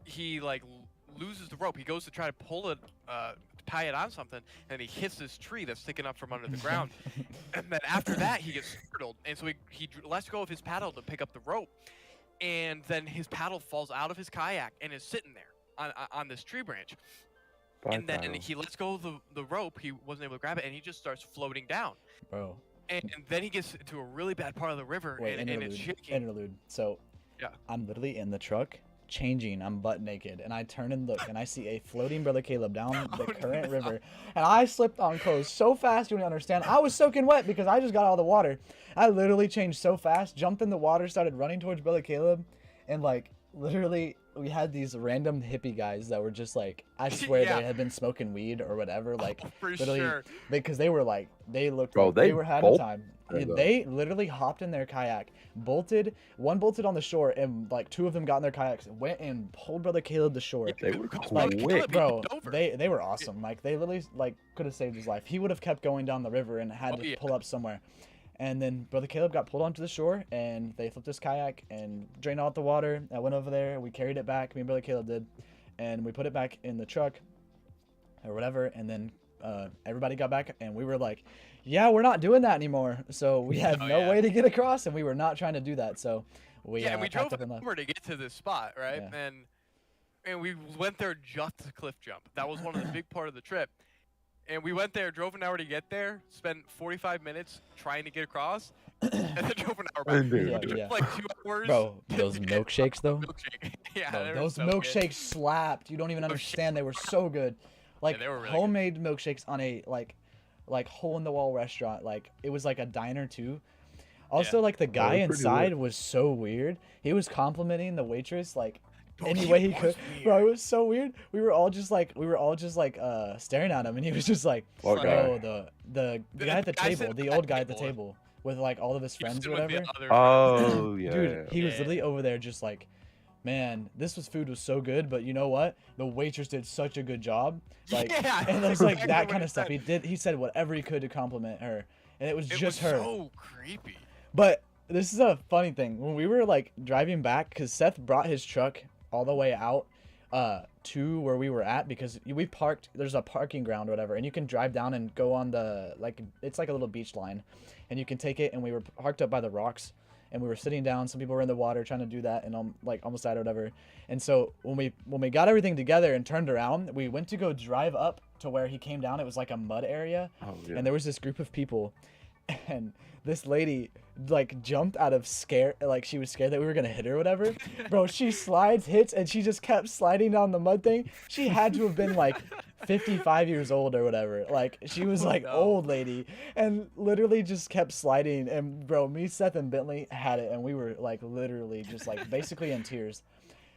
he like loses the rope. He goes to try to pull it, tie it on something, and he hits this tree that's sticking up from under the ground. And then after that, he gets startled, and so he lets go of his paddle to pick up the rope, and then his paddle falls out of his kayak and is sitting there on this tree branch. And then he lets go of the rope. He wasn't able to grab it, and he just starts floating down. Bro, And then he gets to a really bad part of the river, wait, and it's shaking. interlude. So, Yeah. I'm literally in the truck changing. I'm butt naked, and I turn and look, and I see a floating brother Caleb down the Oh, current no. river, and I slipped on clothes so fast you don't understand. I was soaking wet because I just got out of the water. I literally changed so fast, jumped in the water, started running towards brother Caleb, and like literally we had these random hippie guys that were just like, I swear Yeah. they had been smoking weed or whatever, like For literally sure. because they were like they looked Bro, like they they were having a bolt time. there, though. They literally hopped in their kayak, one bolted on the shore, and like two of them got in their kayaks, went and pulled brother Caleb to shore. Yeah, They were because like, Caleb, quick. he Bro, looked over. they were awesome. Like they literally like could have saved his life. He would have kept going down the river and had Oh, to yeah. pull up somewhere. And then brother Caleb got pulled onto the shore, and they flipped his kayak and drained out the water. I went over there. We carried it back. Me and brother Caleb did, and we put it back in the truck, or whatever. And then everybody got back, and we were like, "Yeah, we're not doing that anymore." So we had Oh, no yeah. way to get across, and we were not trying to do that. So we Yeah, and we packed drove up and left. over to get to this spot, right? Yeah. And we went there just to cliff jump. That was one of the big part of the trip. And we went there, drove an hour to get there, spent 45 minutes trying to get across, and then drove an hour back. And dude, Yeah, It took yeah. like 2 hours. Bro, to those get milkshakes though. Milkshake. Yeah, Bro, they were those so good. milkshakes slapped. You don't even understand. They were so good. Like they were really good. homemade milkshakes on a like hole in the wall restaurant. Like it was like a diner too. Also, like the guy they're pretty inside lit. was so weird. He was complimenting the waitress like Bro, any way he was could. weird. Bro, it was so weird. We were all just like staring at him, and he was just like, What Funny. guy? "Oh, the The guy at the guy table, sitting the at old the guy at the table. table with like all of his He was friends or sitting with the whatever." other Oh yeah. Dude, he was Yeah. literally over there just like, man, food was so good, but you know what? The waitress did such a good job. Like, Yeah, and it was that's like exactly that what kind he of stuff. said. He said whatever he could to compliment her, and it was It just was her. so creepy. But this is a funny thing. When we were like driving back, because Seth brought his truck all the way out to where we were at, because we parked, there's a parking ground or whatever, and you can drive down and go on the, like, it's like a little beach line, and you can take it, and we were parked up by the rocks, and we were sitting down. Some people were in the water trying to do that, and like almost died or whatever. And so when we got everything together and turned around, we went to go drive up to where he came down. It was like a mud area, Oh, yeah. and there was this group of people, and this lady like jumped out of scare, like she was scared that we were gonna hit her or whatever. Bro, she slides, hits, and she just kept sliding down the mud thing. She had to have been like 55 years old or whatever. Like she was like no. old lady, and literally just kept sliding. And bro, me, Seth, and Bentley had it, and we were like literally just like basically in tears.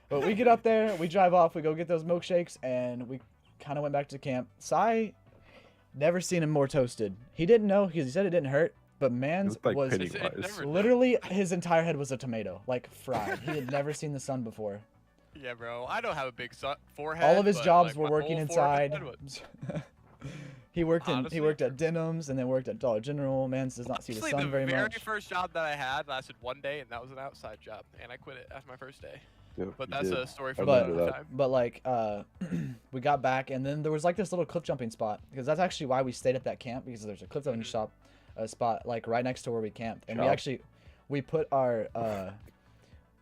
But we get up there, we drive off, we go get those milkshakes, and we kind of went back to camp. Sai, never seen him more toasted. He didn't know because he said it didn't hurt, but man's looked like was Pennywise. never- literally his entire head was a tomato, like fried. He had never seen the sun before. Yeah, bro. I don't have a big forehead. All of his but, jobs like, were my working whole inside. forehead was- He worked Honestly, at Denham's and then worked at Dollar General. Man's does not see the Actually, sun the very very much. first job that I had lasted 1 day, and that was an outside job, and I quit it after my first day. Yep, But you that's did. a story for But- another time. But like, we got back and then there was like this little cliff jumping spot because that's actually why we stayed at that camp, because there's a cliff jumping spot like right next to where we camped, and we Shop. actually we put our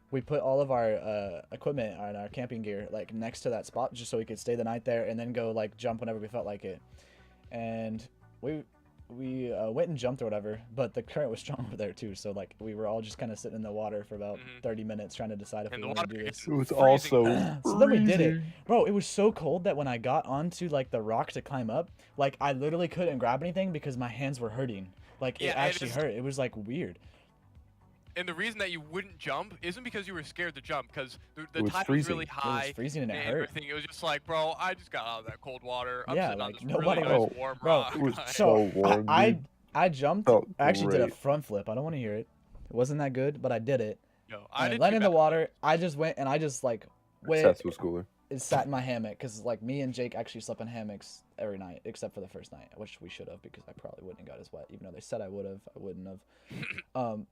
we put all of our equipment and our camping gear like next to that spot just so we could stay the night there and then go like jump whenever we felt like it. And we went and jumped or whatever, but the current was strong over there too, so like we were all just kind of sitting in the water for about 30 minutes trying to decide if And we the wanted to water do gets this. It was freezing also cold. So then we did it. freezing. Bro, it was so cold that when I got onto like the rock to climb up, like I literally couldn't grab anything because my hands were hurting. Like Yeah, it and actually it's- hurt. It was like weird. And the reason that you wouldn't jump isn't because you were scared to jump, because the It was tide was freezing. really It It was high. freezing and it and hurt. everything. It was just like, bro, I just got out of that cold water. I'm Yeah, sitting on like, this nobody really was- nice warm Bro, rock. It was Like, so warm. dude. I jumped. Felt I actually did a great. front flip. I don't want to hear it. It wasn't that good, but I did it. yo, I And did landed in too the bad. water. I just went and I just like went. Seth was cooler. It sat in my hammock because like me and Jake actually slept in hammocks every night except for the first night, which we should have because I probably wouldn't have got as wet, even though they said I would have. I wouldn't have.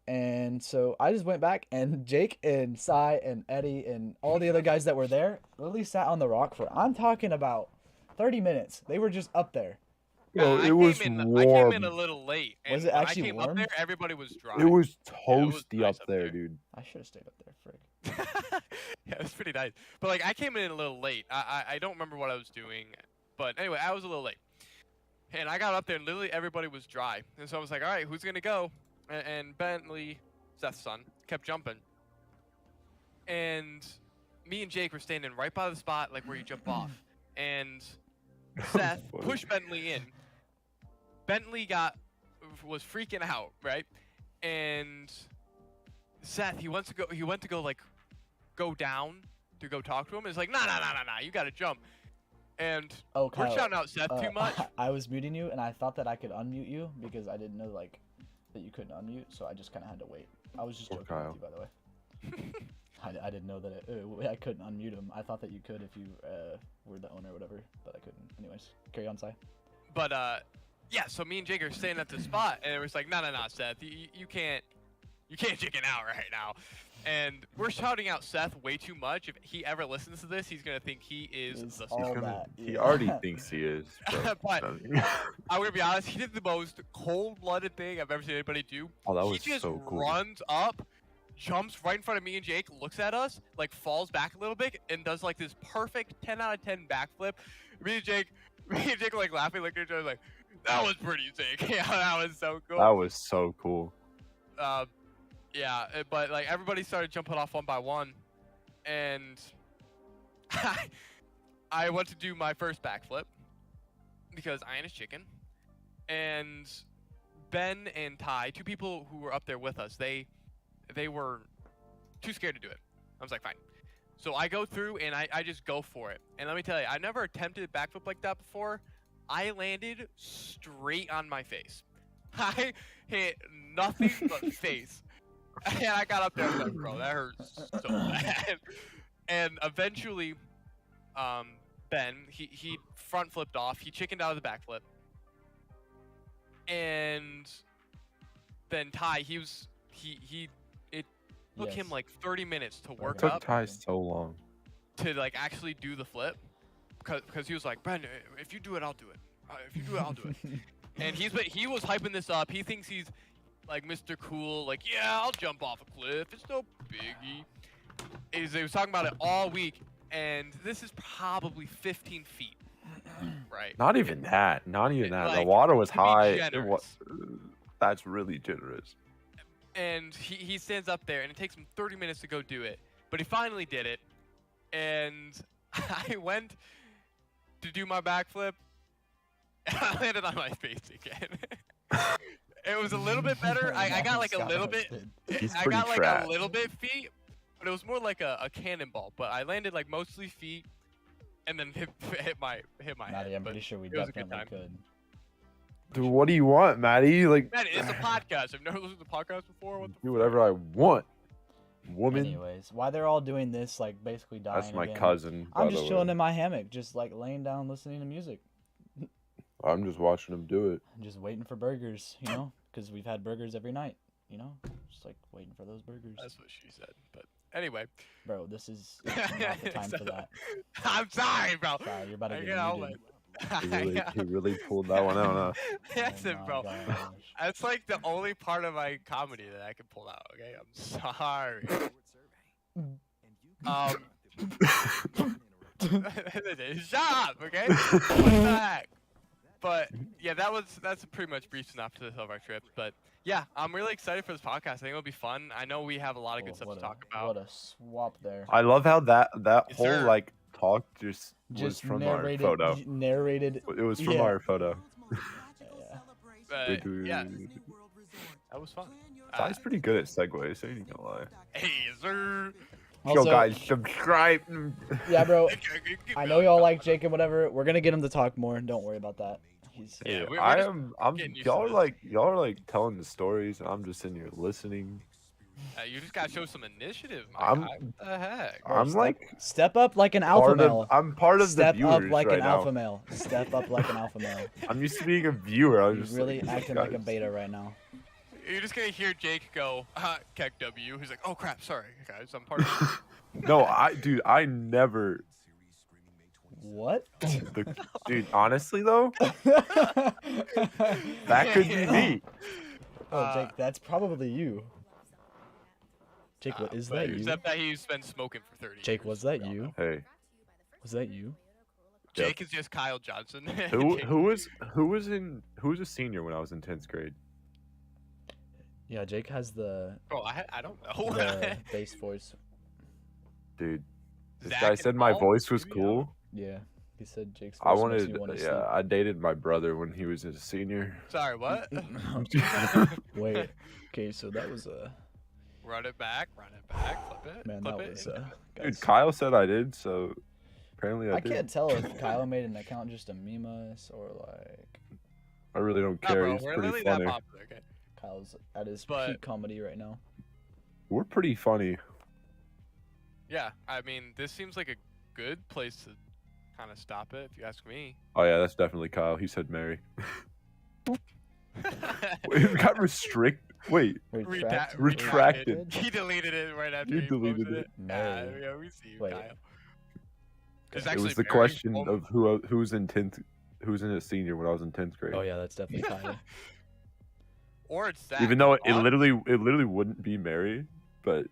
And so I just went back, and Jake and Sai and Eddie and all the other guys that were there literally sat on the rock for, I'm talking about 30 minutes. They were just up there. Bro, I it was came in, warm. I came in a little late. Was and it when actually I came warm? up there, everybody was dry. It was Yeah, it was toasty nice up up there, there. dude. I should have stayed up there, frick. Yeah, it was pretty nice. But like, I came in a little late. I don't remember what I was doing, but anyway, I was a little late. And I got up there, and literally everybody was dry. And so I was like, all right, who's gonna go? And Bentley, Seth's son, kept jumping. And me and Jake were standing right by the spot, like where you jump off. And Seth Funny. pushed Bentley in. Bentley was freaking out, right? And Seth, he went to go like go down to go talk to him. It's like, nah, you gotta jump. And Oh, we're Kyle, shouting out Seth too much. I was muting you, and I thought that I could unmute you because I didn't know like that you couldn't unmute, so I just kind of had to wait. I was just Poor joking Kyle. with you, by the way. I didn't know that I couldn't unmute him. I thought that you could if you were the owner or whatever, but I couldn't. Anyways, carry on, Sai. But yeah. So me and Jake are standing at the spot, and it was like, no, Seth, you can't chicken out right now. And we're shouting out Seth way too much. If he ever listens to this, he's gonna think he is Is the all Seth. that, He yeah. already thinks he is. But I'm gonna be honest, he did the most cold-blooded thing I've ever seen anybody do. Oh, that was He just so cool. runs up, jumps right in front of me and Jake, looks at us, like falls back a little bit, and does like this perfect 10 out of 10 backflip. Me and Jake were, like laughing, like each other, like, that was pretty sick. Yeah, that was so cool. That was so cool. Yeah, but like everybody started jumping off one by one, and I went to do my first backflip because I ain't a chicken, and Ben and Ty, two people who were up there with us, they were too scared to do it. I was like, fine. So I go through and I just go for it. And let me tell you, I never attempted a backflip like that before. I landed straight on my face. I hit nothing but face. And I got up there and I was like, bro, that hurts so bad. And eventually, Ben, he front flipped off. He chickened out of the backflip. And then Ty, it took him Yes. like 30 minutes to work It took up Ty so long. to like actually do the flip. Because he was like, Ben, if you do it, I'll do it. If you do it, I'll do it. And he was hyping this up. He thinks he's like Mr. Cool, like, yeah, I'll jump off a cliff. It's no biggie. He was talking about it all week, and this is probably 15 feet, right? Not even that. Not even that. The Like, water was to be high. It generous. was, That's really generous. And he stands up there, and it takes him 30 minutes to go do it. But he finally did it, and I went to do my backflip, and I landed on my face again. It was a little bit better. I got like a little bit. He's I pretty got like trash. a little bit feet, but it was more like a cannonball. But I landed like mostly feet, and then hit my Maddie, head. I'm but pretty sure we it was a good definitely time. could. Dude, what do you want, Maddie? Like, Man, it's a podcast. I've never listened to podcasts before. What the do whatever I want. Woman, Anyways, why they're all doing this, like basically dying that's my again, cousin. I'm by just the chilling way. in my hammock, just like laying down, listening to music, I'm just watching him do it. and just waiting for burgers, you know, because we've had burgers every night, you know, just like waiting for those burgers. That's what she said. But anyway. Bro, this is not the time for that. I'm sorry, bro. Sorry, you're about to I get get all muted. He really pulled that one out, huh? Listen, Oh my bro. gosh. That's like the only part of my comedy that I can pull out. Okay, I'm sorry. Shut up, okay? What the heck? But yeah, that's pretty much brief synopsis of our trip. But yeah, I'm really excited for this podcast. I think it'll be fun. I know we have a lot of good stuff to talk about. What a swap there. I love how that Yes, whole sir. like talk just was Just from narrated, our photo. narrated. It was from yeah. our photo. Yeah. But yeah, that was fun. Ty's pretty good at segues, so you ain't gonna lie. Hey, sir. Yo, Also- guys, subscribe. Yeah, bro. I know y'all like Jake and whatever. We're gonna get him to talk more. Don't worry about that. He's Yeah, we're I just am. getting used Y'all to are this. y'all are like telling the stories, and I'm just sitting here listening. You just gotta show some initiative, my I'm- guy. What the heck? Bro, I'm like step up like an alpha part male. of. I'm part of Step the viewers up like right an now. alpha male. Step up like an alpha male. I'm used to being a viewer. I was You're just really like, acting like a guys. beta right now. You're just gonna hear Jake go, Keck W. He's like, oh crap, sorry guys, I'm part of No, I never. What? Dude, honestly though, that could be me. Oh, Jake, that's probably you. Jake, what is but that you? Except that he's been smoking for 30 Jake, years. was that we all you? know. Hey, Was that you? Jake is just Kyle Johnson. who was a senior when I was in 10th grade? Yeah, Jake has the Bro, I don't know. the bass voice. Dude, this Zach guy and said my Paul? voice was Maybe, cool. Yeah, he said Jake's voice I makes wanted, me wanna yeah, I dated my brother when he was a senior. Sorry, what? sleep. Wait. Okay, so that was Run it back, flip it. man, flip that it. was Dude, guys, Kyle said I did, so apparently I I did. can't tell if Kyle made an account just to meme us or like I really don't Nah, care. bro, He's we're pretty literally funny. that popular, okay? Kyle's at his But- peak comedy right now. We're pretty funny. Yeah, I mean, this seems like a good place to kind of stop it, if you ask me. Oh yeah, that's definitely Kyle. He said Mary. It got Wait, Retracted. He deleted it right after You he deleted posted it. Mary. Yeah, we see you, Wait. Kyle. It's it actually was the Mary. question Oh, of who's in 10th, who's in a senior when I was in 10th grade. Oh yeah, that's definitely Kyle. or it's Zach. Even though it Huh? literally wouldn't be Mary, but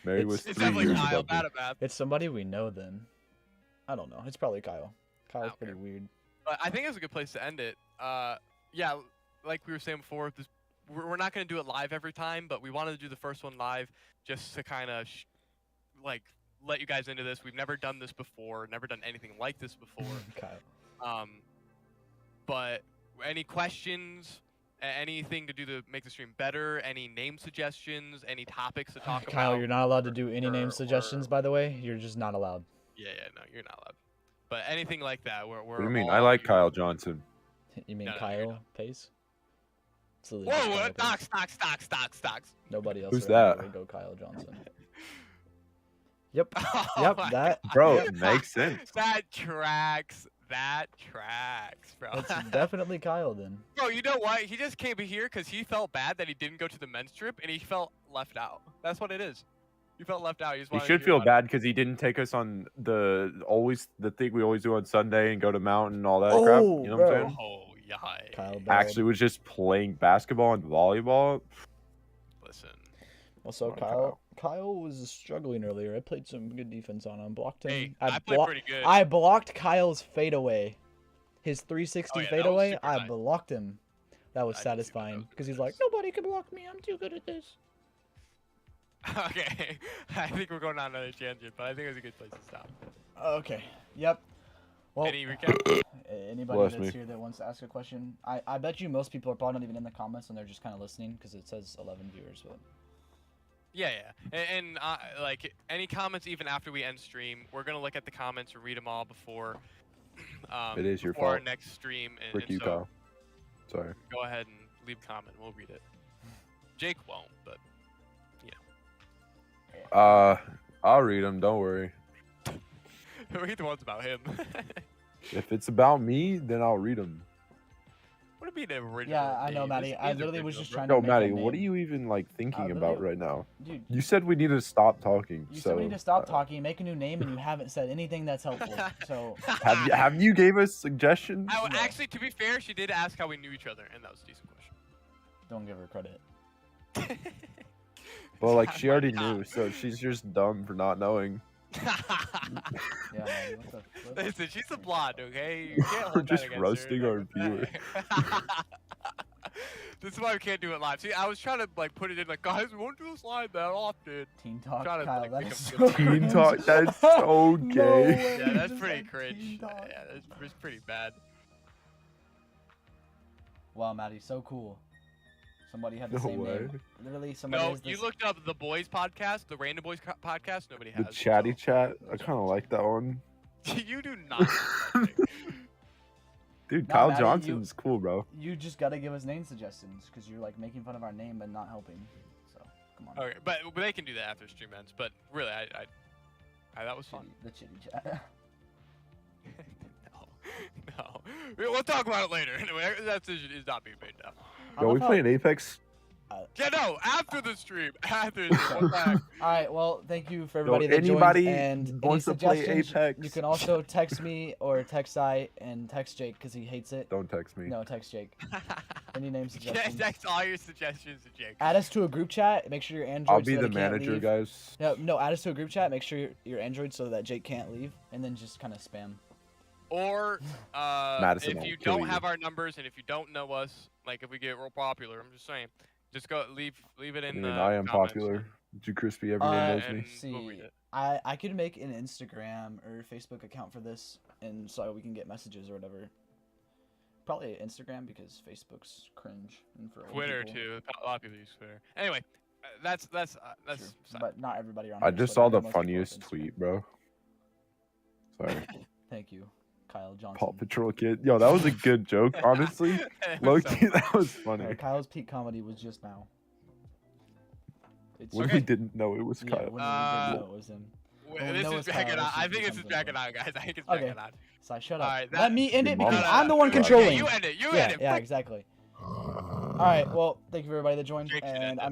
Mary was It's 3 definitely years Kyle. above me. Bad about. It's somebody we know then. I don't know. It's probably Kyle. Kyle's don't pretty care. weird. But I think it's a good place to end it. Yeah, like we were saying before, we're not gonna do it live every time, but we wanted to do the first one live just to kind of like let you guys into this. We've never done this before, never done anything like this before. Kyle. But any questions, anything to do to make the stream better, any name suggestions, any topics to talk Kyle, about? you're not allowed to do any name or- suggestions, by the way. You're just not allowed. Yeah, no, you're not allowed. But anything like that, we're What do you mean? all I like ears. Kyle Johnson. You mean No, no, you're Kyle not. Pace? It's literally Whoa, just Kyle what? Pace. Stocks. Nobody else. Who's around that? here would go Kyle Johnson. Yep. Oh Yep. my That. Bro, God. it makes sense. That tracks, bro. That's definitely Kyle then. Bro, you know what? He just came here because he felt bad that he didn't go to the men's trip and he felt left out. That's what it is. He felt left out. He, just He wanted to should hear feel about bad because he didn't take us on the thing we always do on Sunday and go to Mountain and all that crap. Oh, You know what I'm bro. it. saying? Oh, yeah. Kyle Bell. Actually, was just playing basketball and volleyball. Listen. Also, Come on, Kyle was struggling earlier. I played some good defense on him. Blocked him. Hey, I played pretty good. I blocked Kyle's fadeaway. His 360 Oh, yeah, that was fadeaway. super I nice. blocked him. That was I didn't see that. satisfying because he's like, nobody can block me. I'm too good at this. Okay, I think we're going on another tangent, but I think it was a good place to stop. Okay. Yep. Well, Any recap? anybody Bless that's me. here that wants to ask a question, I bet you most people are probably not even in the comments and they're just kind of listening because it says 11 viewers. But Yeah, and like any comments even after we end stream, we're gonna look at the comments and read them all before. It is your before our fault. next stream. And, Frick you, so Kyle. Sorry. go ahead and leave a comment. We'll read it. Jake won't, but I'll read them. Don't worry. read the ones about him. If it's about me, then I'll read them. What do you mean original? yeah, I know, name? Maddie. This I is literally was original, just bro. trying Yo, to make a Maddie, what are name. you even like thinking literally- about right now? Dude, You said we need to stop talking. you so said we need to stop talking, make a new name, and you haven't said anything that's helpful. So have you gave us suggestions? I, No. actually, to be fair, she did ask how we knew each other, and that was a decent question. don't give her credit. Well, like Oh she my already God. knew, so she's just dumb for not knowing. Yeah, Maddie, what the flip? Listen, she's a blonde, okay? You can't hold We're that just against roasting her. our viewer. This is why we can't do it live. See, I was trying to like put it in like, guys, we won't do this live that often. Teen Talk, Trying to, Kyle, like, that make is him so feel Teen cringe. Talk, that's so No gay. way, Yeah, you that's just pretty said cringe. Teen Talk. Yeah, that's pretty bad. Wow, Maddie, so cool. Somebody had the No same way. name. Literally, somebody No, has you this... looked up the boys podcast, the Random Boys podcast. Nobody The has. chatty so- chat, I kind of like that one. You do not. Dude, No, Kyle Maddie, Johnson's cool, bro. You just gotta give us name suggestions because you're like making fun of our name but not helping. So come on. Okay, but they can do that after stream ends. But really, I that was fun. The chitty chat. No. We'll talk about it later. Anyway, that decision is not being made now. I Yo, love we how- playing Apex? Yeah, no, after the stream. After the stream. What the heck? All right. Well, thank you for everybody that anybody joined. And any wants to play suggestions, Apex? you can also text me or text I and text Jake because he hates it. Don't text me. No, text Jake. Any name Yeah, suggestions? text all your suggestions to Jake. Add us to a group chat. Make sure your Android. I'll be so the that he can't manager, leave. guys. No, add us to a group chat. Make sure your Android so that Jake can't leave, and then just kind of spam. Or Madison if will you kill don't you. have our numbers and if you don't know us, like if we get real popular, I'm just saying, just go leave it I in mean, the I am comments. popular. Too crispy, everyone knows and me. we'll read See, it. I could make an Instagram or Facebook account for this, and so we can get messages or whatever. Probably Instagram because Facebook's cringe and for old Twitter people. too. A lot of people use Twitter. Anyway, that's True. side. But not everybody on. I here, just so saw I know the most people have funniest Instagram. tweet, bro. Sorry. Thank you, Kyle Johnson. Paw Patrol kid. Yo, that was a good joke, honestly. It was Low so key, funny. that was funny. Kyle's peak comedy was just now. It's When Okay. we didn't know it was yeah, Kyle. when we didn't know it was him. Well, This no, is it's dragging Kyle, on. it's I just think this is something dragging else. on, guys. I think it's Okay. dragging on. So shut up. Alright, Let me end it Your because mom- I'm the one Okay, controlling. you end it. You yeah, end it. yeah, Frick. exactly. All right. Well, thank you for everybody that joined, Jake should end and it. I'm